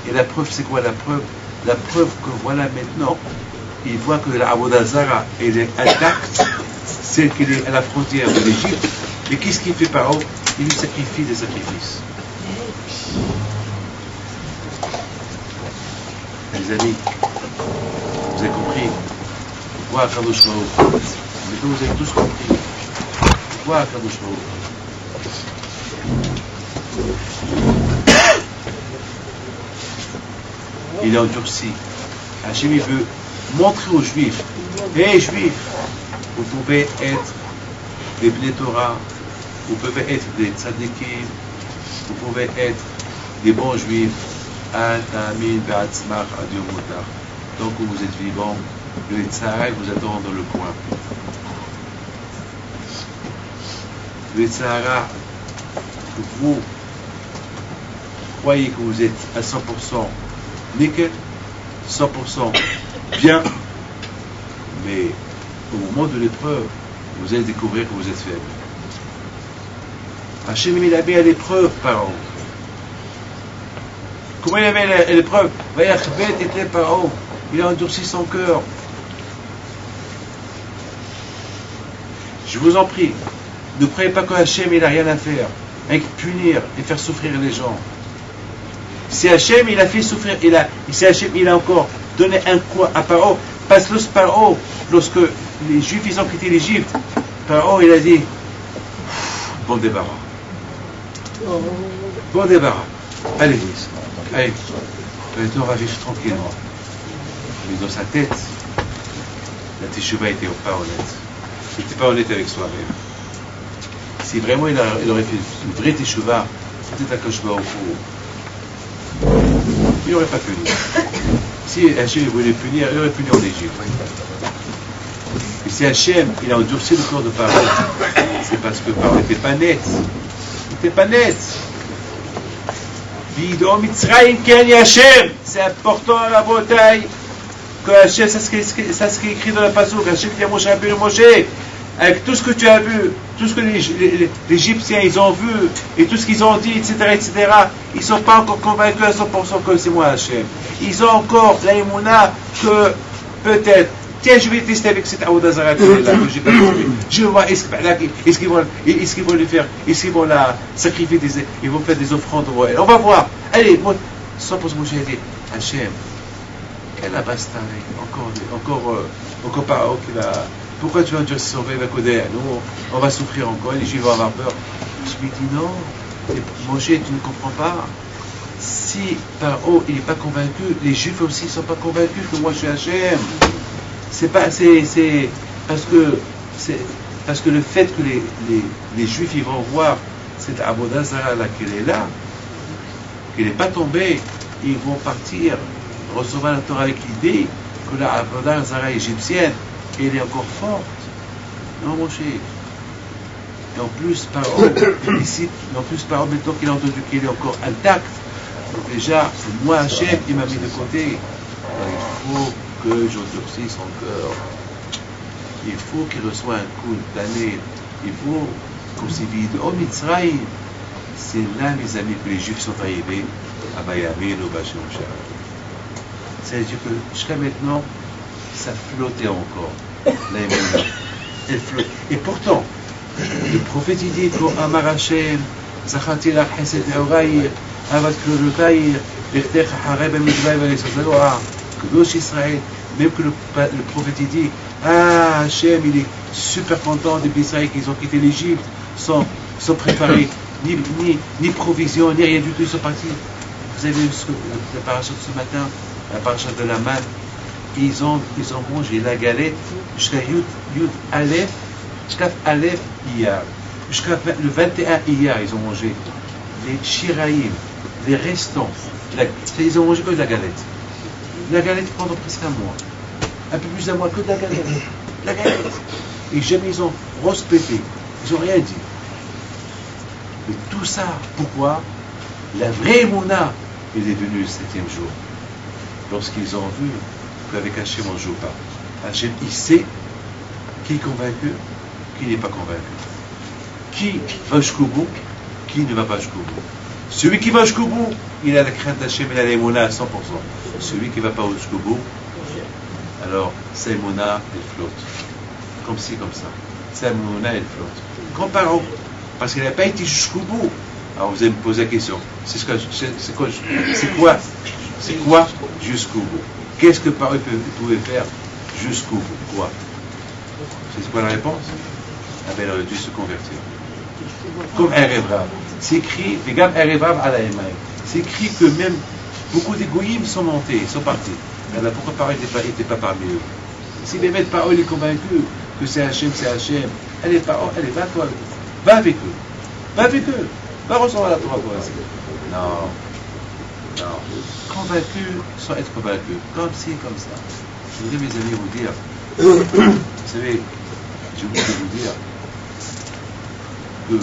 Et la preuve, c'est quoi la preuve? La preuve que voilà maintenant, il voit que la Avodah Zara elle est intacte, celle qui est à la frontière de l'Égypte. Et qu'est-ce qu'il fait Paro? Il lui sacrifie des sacrifices. Les amis, vous avez compris pourquoi Akadosh Baruch Hu? Maintenant vous avez tous compris pourquoi Akadosh Baruch Hu il est endurci. Hachem il veut montrer aux Juifs, hé Juifs, vous pouvez être des Bnei Torah, vous pouvez être des tzadikim, vous pouvez être des bons Juifs. Al Ta'amin Ba'atzmach Ad Yom Motar. Tant que vous êtes vivant, le Yitzhara vous attend dans le coin. Le Yitzhara, vous croyez que vous êtes à 100% nickel, 100% bien, mais au moment de l'épreuve, vous allez découvrir que vous êtes faible. Hachem il a mis à l'épreuve par an. Comment il a mis à l'épreuve? Il a endurci son cœur. Je vous en prie, ne croyez pas que Hachem il n'a rien à faire. avec punir et faire souffrir les gens. Si Hachem, il a fait souffrir, si Hachem, il a encore donné un coup à Paro, parce que Paro, lorsque les Juifs, ils ont quitté l'Égypte, Paro, il a dit, bon débarras. Bon débarras. Allez, maintenant on va vivre tranquillement. Mais dans sa tête, la teshuva était pas honnête. Il n'était pas honnête avec soi-même. Si vraiment il aurait fait une vraie teshuva, peut-être à Koshba au cours, il n'aurait pas puni. Si Hachem voulait punir, il aurait puni en Égypte. Et si Hachem, il a endurci le corps de Paro, c'est parce que Paro n'était pas net. Il n'était pas net. C'est important à la bataille que Hachem, c'est ce qui est écrit dans la Passouk, Hachem dit à Moshe Rabbeinu, Moshe, avec tout ce que tu as vu, tout ce que les Égyptiens ils ont vu, et tout ce qu'ils ont dit, etc., ils ne sont pas encore convaincus à 100% que c'est moi Hachem. Ils ont encore la émouna que peut-être, tiens, je vais tester avec cette Avodah Zarah que j'ai pas trouvé. Je vais voir, est-ce qu'ils vont lui faire, est-ce qu'ils vont la sacrifier, ils vont faire des offrandes pour elle. On va voir. Allez, moi, 100% Moshe a dit, Hachem, quelle abasta, encore Paro qui va. Pourquoi tu vas nous sauver avec Odeh? Nous, on va souffrir encore, les Juifs vont avoir peur. Je lui dis non, Moshe, tu ne comprends pas. Si Paro il n'est pas convaincu, les Juifs aussi ne sont pas convaincus que moi je suis Hachem. C'est parce que le fait que les Juifs ils vont voir cette Avodah Zarah là qu'elle est là, qu'elle n'est pas tombée, ils vont partir recevoir la Torah avec l'idée que la Avodah Zarah égyptienne elle est encore forte. Non, mon cher. Et en plus, Paro, maintenant qu'il a entendu qu'il est encore intact, donc déjà, moi, Hachem, il m'a mis de côté. Alors, il faut que j'endurcisse son cœur. Il faut qu'il reçoive un coup d'année. Il faut qu'on s'y vide. Oh, Mitzrayim, c'est là, mes amis, que les Juifs sont arrivés à Bayamil au Bachem Shah. C'est-à-dire que jusqu'à maintenant, ça flottait encore. Elle flotte. Et pourtant, le prophète il dit pour Amar Hashem, Zachati la Chesed Eoraïr, Avat Klolotaïr, Lertech Hareb Midvaï Valesazaloa, Kedosh Israël, même que le prophète il dit, ah Hashem il est super content des Israël qu'ils ont quitté l'Égypte sans préparer ni provision, ni rien du tout, ils sont partis. Vous avez vu la paracha de ce matin, la paracha de la manne. Ils ont mangé la galette jusqu'à Yud Aleph, jusqu'à Aleph Iyar. Jusqu'à le 21 Iyar, ils ont mangé les Shiraïm, les restants. Ils ont mangé que de la galette. La galette pendant presque un mois. Un peu plus d'un mois que de la galette. La galette. Et jamais ils ont respecté. Ils n'ont rien dit. Mais tout ça, pourquoi? La vraie Mouna, est devenue le 7e jour. Lorsqu'ils ont vu qu'avec Hachem on ne joue pas. Hachem, il sait qui est convaincu, qui n'est pas convaincu. Qui va jusqu'au bout, qui ne va pas jusqu'au bout. Celui qui va jusqu'au bout, il a la crainte d'Hachem, il a l'émouna à 100%. Celui qui ne va pas jusqu'au bout, alors sa émouna, elle flotte. Comme ci, comme ça. Sa émouna, elle flotte. Comparons, parce qu'il n'a pas été jusqu'au bout. Alors vous allez me poser la question, c'est quoi jusqu'au bout? Qu'est-ce que Paro pouvait faire jusqu'au bout? Quoi? C'est quoi la réponse? Ah ben, il aurait dû se convertir. Comme Erev-Rav. C'est écrit, Vegam Erev-Rav à la Emaï. C'est écrit que même beaucoup d'égoïmes sont montés, sont partis. Alors pourquoi Paro n'était pas parmi eux? Si Bémet Paro est convaincu que c'est Hachem, allez, Paro, allez, va-toi, va avec eux. Va avec eux. Va recevoir la Torah pour ainsi. Non. Convaincu sans être convaincu. Comme ci, comme ça. Je voudrais, mes amis, vous dire, vous savez, j'ai oublié de vous dire que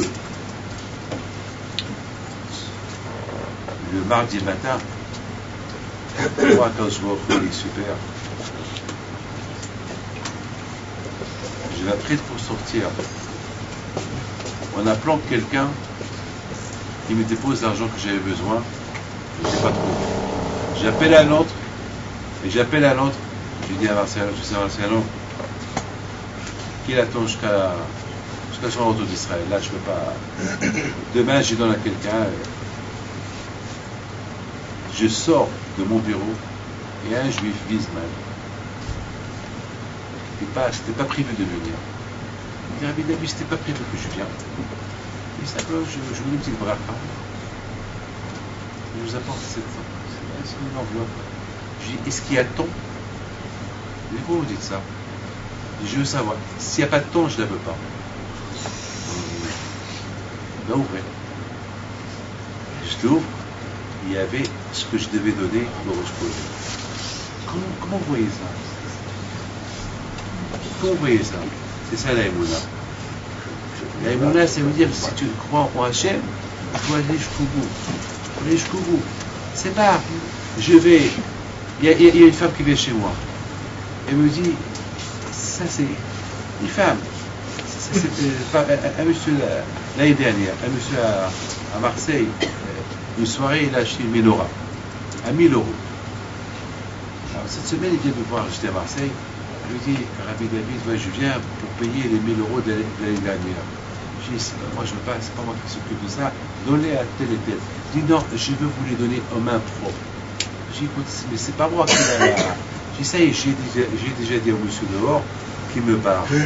le mardi matin, moi, quand je vois qu'il est super, je m'apprête pour sortir en appelant quelqu'un qui me dépose l'argent que j'avais besoin, je ne sais pas trop. J'appelle un autre, je dis à Marcelo, qu'il attend jusqu'à jusqu'à son retour d'Israël. Là, je ne peux pas. Demain, je donne à quelqu'un. Je sors de mon bureau et un juif vise mal. C'était pas prévu de venir. Il dit, Rabbi David, c'était pas prévu que je vienne. Et simplement, je voulais une petite braque. Je vous apporte c'est une enveloppe. Je dis, est-ce qu'il y a ton? Et pourquoi vous dites ça? Je veux savoir. S'il n'y a pas de ton, je ne la veux pas. Ben ouvrez. Je l'ouvre. Il y avait ce que je devais donner au Rosh Chodesh. Comment vous voyez ça? Comment vous voyez ça? C'est ça la Emouna. La Emouna, ça veut dire que si tu crois en Hachem, il faut aller jusqu'au bout. Il faut aller jusqu'au bout. C'est pas, je vais. Il y a une femme qui vient chez moi. Elle me dit, ça c'est une femme. Un monsieur l'année dernière, un monsieur à Marseille, une soirée, il a acheté une menorah à 1000 euros. Alors, cette semaine, il vient me voir, j'étais à Marseille. Je lui dis, Rabbi David, ouais, je viens pour payer les 1000 euros de l'année dernière. Je dis, moi je ne veux pas, c'est pas moi qui s'occupe de ça, donnez à tel et tel. Je dis, non, je veux vous les donner en main propre. Je dis, écoute, mais c'est pas moi qui l'a. Je dis, ça y est, j'ai déjà dit au monsieur dehors qui me parle. Je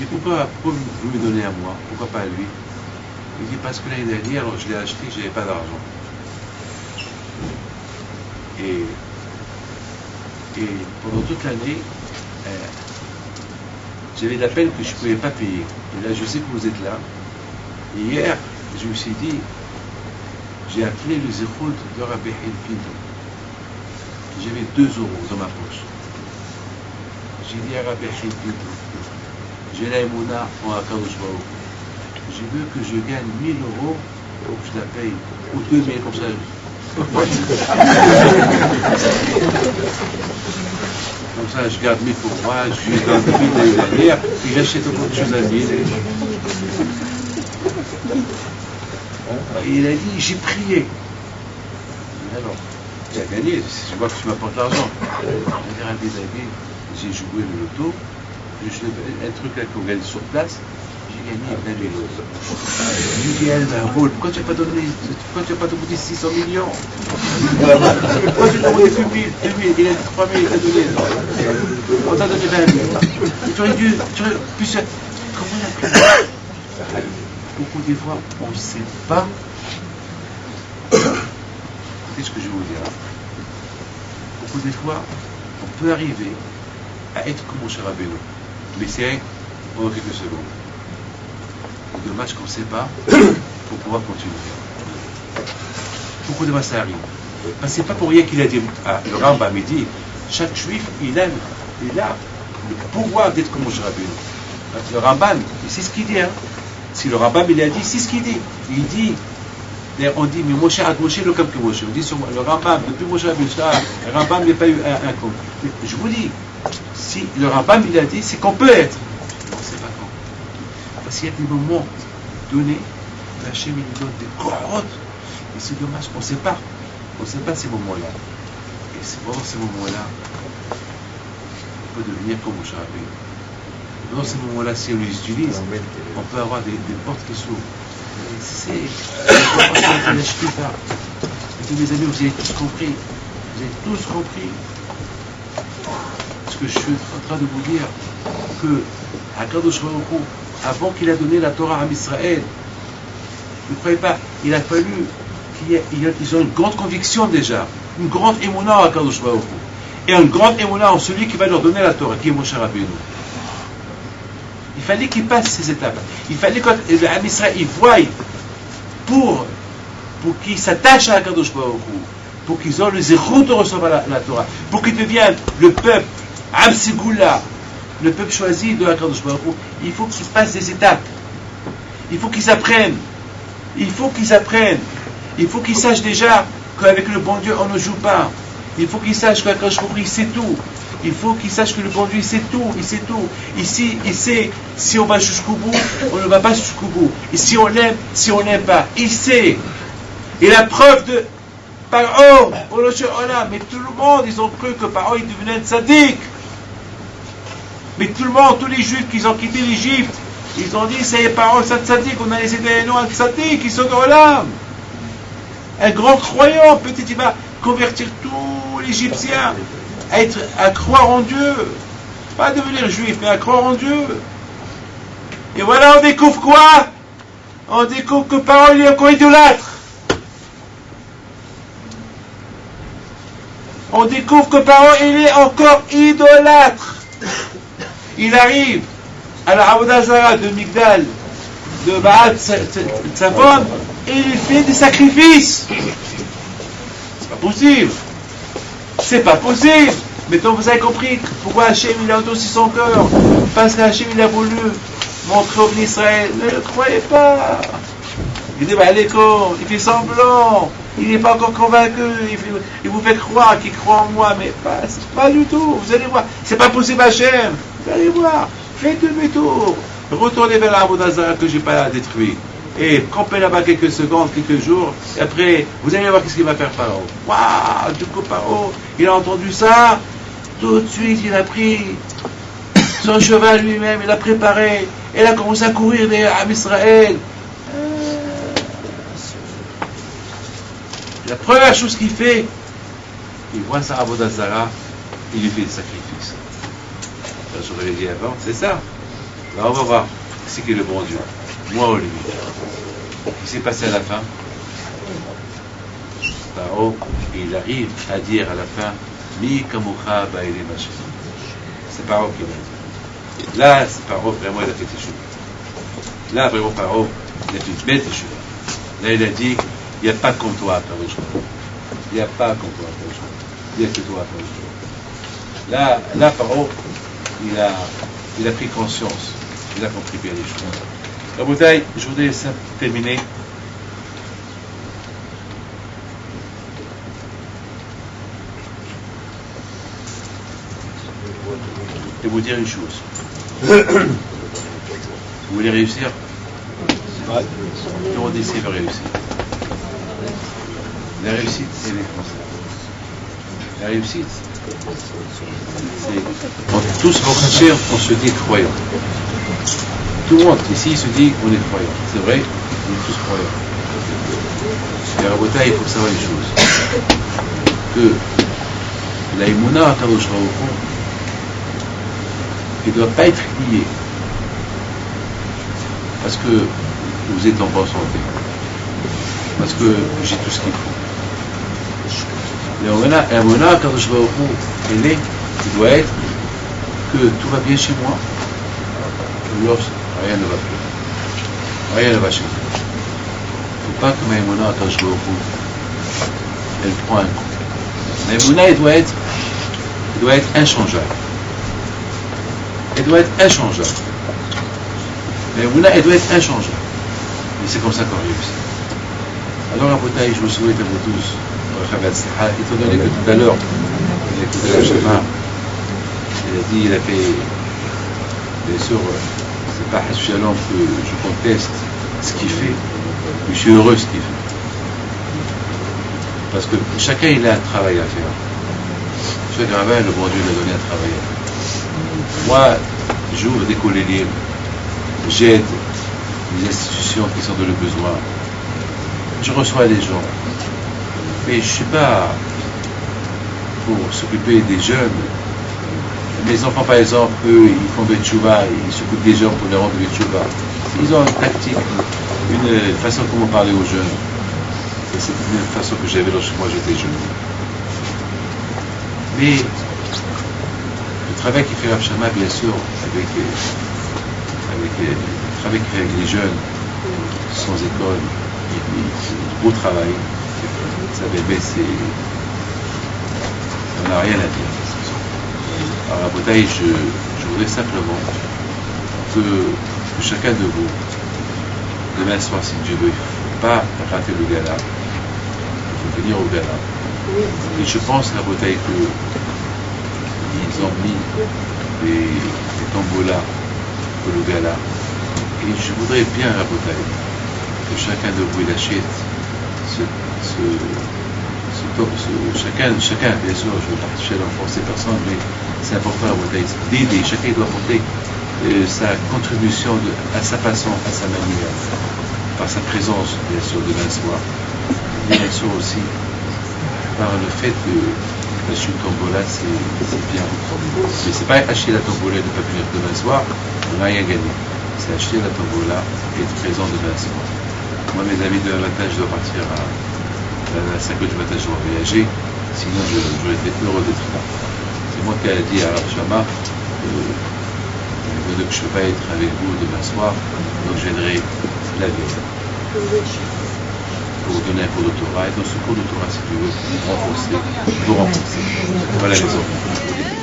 dis, pourquoi vous me donnez à moi? Pourquoi pas à lui? Il dit, parce que l'année dernière, alors je l'ai acheté, je n'avais pas d'argent. Et pendant toute l'année, j'avais la peine que je ne pouvais pas payer. Et là, je sais que vous êtes là. Et hier, je me suis dit, j'ai appelé le Zichut de Rabbi Pinto. J'avais 2 euros dans ma poche. J'ai dit à Rabbi Pinto, j'ai la Emouna en Akadosh Baruch. Je veux que je gagne 1000 euros pour que je la paye. Ou 2000 comme ça. Comme ça, je garde 1000 pour moi, je lui donne 1000 l'année dernière, puis j'achète autre chose à 1000. Il a dit, j'ai prié. Alors, tu as gagné, je vois que tu m'apportes l'argent. Il a dit, Rabbi David, j'ai joué le loto, un truc là qu'on gagne sur place, j'ai gagné 20 000 euros. Je lui dis, pourquoi tu n'as pas donné 600 millions? Pourquoi tu n'as donné 2 000? Il a dit 3 000, il t'a donné. On t'a donné 20 000. Tu aurais dû. Comment on a pris? Beaucoup des fois, on ne sait pas. Écoutez ce que je vais vous dire. Beaucoup des fois, on peut arriver à être comme Moshe Rabbeinu. Mais c'est pendant quelques secondes. C'est dommage qu'on ne sait pas pour pouvoir continuer. Beaucoup de fois ça arrive. Parce que c'est pas pour rien qu'il a dit, le Rambam dit, chaque juif, il a le pouvoir d'être comme Moshe Rabbeinu. Le Rambam, c'est ce qu'il dit. Hein. Si le Rambam il a dit, c'est ce qu'il dit. Il dit, on dit, mais Moshe a Moshe le comme que Moshe. On dit sur le Rambam, depuis Moshe Rabbeinu, le Rambam n'a pas eu un comme. Je vous dis, si le Rambam il a dit, c'est qu'on peut être. On ne sait pas quand. Parce qu'il y a des moments donnés, la Hachem il donne des corottes. Et c'est dommage qu'on ne sait pas. On ne sait pas ces moments-là. Et c'est pendant ces moments-là, on peut devenir comme Moshe Rabbeinu. Dans ces moments-là, si on les utilise, on peut avoir des portes qui s'ouvrent. C'est mes amis, vous avez tous compris. Vous avez tous compris. Parce que je suis en train de vous dire que Akadosh Baruch Hu, avant qu'il a donné la Torah à Israël, ne croyez pas, il a fallu qu'ils ont une grande conviction déjà, une grande émouna à Akadosh Baruch Hu, et une grande émouna en celui qui va leur donner la Torah, qui est Moshe Rabbeinu. Il fallait qu'ils passent ces étapes. Il fallait que les Israël ils voient pour qu'ils s'attachent à Akadosh Baruch Hu, pour qu'ils aient le zéro de recevoir la Torah, pour qu'ils deviennent le peuple Am Segula, le peuple choisi de Akadosh Baruch Hu. Il faut qu'ils passent des étapes. Il faut qu'ils apprennent. Il faut qu'ils apprennent. Il faut qu'ils sachent déjà qu'avec le bon Dieu on ne joue pas. Il faut qu'ils sachent qu'Akadosh Baruch Hu il sait tout. Il faut qu'ils sachent que le bon Dieu il sait tout, il sait tout. Ici, il sait si on va jusqu'au bout, on ne va pas jusqu'au bout. Et si on l'aime, si on l'aime pas, il sait. Et la preuve de Paro, mais tout le monde, ils ont cru que Paro il devenait un tzaddik. Mais tout le monde, tous les juifs qui ont quitté l'Égypte, ils ont dit, c'est les paroles de Tzaddik, on a laissé des noms à Tzaddik, qui sont dans l'âme. Un grand croyant, peut-être il va convertir tous les Égyptiens à croire en Dieu. Pas à devenir juif, mais à croire en Dieu. Et voilà, on découvre quoi? On découvre que Paro est encore idolâtre. On découvre que Paro il est encore idolâtre. Il arrive à la Avodah Zara de Migdal, de Baal Tzafon, et il fait des sacrifices. C'est pas possible. C'est pas possible. Mais donc vous avez compris pourquoi Hachem il a endurci son cœur. Parce qu'Hachem il a voulu montrer au Israël. Ne le croyez pas. Il dit, bah, il fait semblant. Il n'est pas encore convaincu. Il vous fait croire qu'il croit en moi. Mais pas du tout. Vous allez voir. C'est pas possible Hachem. Vous allez voir. Faites demi-tour. Retournez vers la Avodah Zara que j'ai pas détruit. Et campez là-bas quelques secondes, quelques jours, et après, vous allez voir qu'est-ce qu'il va faire Paro. Waouh, du coup Paro, il a entendu ça, tout de suite il a pris son cheval lui-même, il a préparé, et il a commencé à courir vers Israël. La première chose qu'il fait, il voit sa Avodah Zara, il lui fait des sacrifices. Je vous l'avais dit avant, c'est ça. Alors on va voir, c'est qui est le bon Dieu. Moi ou lui. Qu'est-ce qui s'est passé à la fin? Paro, il arrive à dire à la fin, Mi kamucha ba'ile Hashem. C'est Paro qui l'a dit. Là, c'est Paro, vraiment, il a fait teshuva. Là, vraiment, Paro, il a fait une belle teshuva. Là, il a dit, il n'y a pas comme toi, Paro. Il n'y a pas comme toi, Paro. Il n'y a que toi, Paro. Là, Paro, il a pris conscience. Il a compris bien les choses. La bouteille, je voudrais terminer. Et vous dire une chose. Vous voulez réussir? Tout le monde ici veut réussir. La réussite, c'est les Français. La réussite, c'est. Quand tous rencontrés, on se dit croyant. Tout le monde ici se dit on est croyant. C'est vrai, on est tous croyants. Et à Rabota, il faut savoir une chose. Que la Emouna à Kadosh Baruch Hu, il ne doit pas être lié. Parce que vous êtes en bonne santé. Parce que j'ai tout ce qu'il faut. La Emouna à Kadosh Baruch Hu, il doit être que tout va bien chez moi. Rien ne va plus. Rien ne va changer. Il ne faut pas que ma Emouna, quand je vais au bout, elle prend un coup. Ma Emouna, elle doit être inchangeable. Elle doit être inchangeable. Ma Emouna, elle doit être inchangeable. Et c'est comme ça qu'on réussit. Alors, à Botaï, je vous souhaite à vous tous, étant donné que tout à l'heure, il a écouté le chemin, il a fait, bien sûr, c'est pas Shalom que je conteste ce qu'il fait, mais je suis heureux de ce qu'il fait. Parce que chacun il a un travail à faire. Chaque rabbin, le bon Dieu l'a donné un travail à faire. Moi, j'ouvre des collègues, j'aide les institutions qui sont dans le besoin, je reçois les gens. Mais je ne suis pas pour s'occuper des jeunes. Mes enfants, par exemple, eux, ils font des tchouva, ils s'occupent des gens pour les rendre des tchouva. Ils ont une tactique, une façon comment parler aux jeunes. Et c'est une façon que j'avais lorsque moi j'étais jeune. Mais le travail qu'il fait Rav Shama, bien sûr, avec le travail qu'il fait avec les jeunes, sans école, beau travail. Ça bébé, on n'a rien à dire. Alors à Botaï, je voudrais simplement que chacun de vous, demain soir, si Dieu veut, il ne faut pas rater le gala, il faut venir au gala. Et je pense à Botaï qu'ils ont mis des tombolas pour le gala. Et je voudrais bien à Botaï que chacun de vous il achète chacun, bien sûr, je ne veux pas toucher l'enfant, ces personnes, mais c'est important d'aider. Chacun doit apporter sa contribution à sa façon, à sa manière, par sa présence, bien sûr, demain soir. Et bien sûr aussi, par le fait que acheter une tombola, c'est bien. Mais c'est pas acheter la tombola et ne pas venir demain soir, on n'a rien gagné. C'est acheter la tombola et être présent demain soir. Moi, mes amis, demain matin, je dois partir à 5 h du matin, je dois voyager. Sinon, j'aurais été heureux d'être là. C'est moi qui ai dit à Shama que je ne peux pas être avec vous demain soir, donc je viendrai la veille pour donner un cours de Torah. Et dans ce cours de Torah, si tu veux, vous renforcer. Voilà les autres.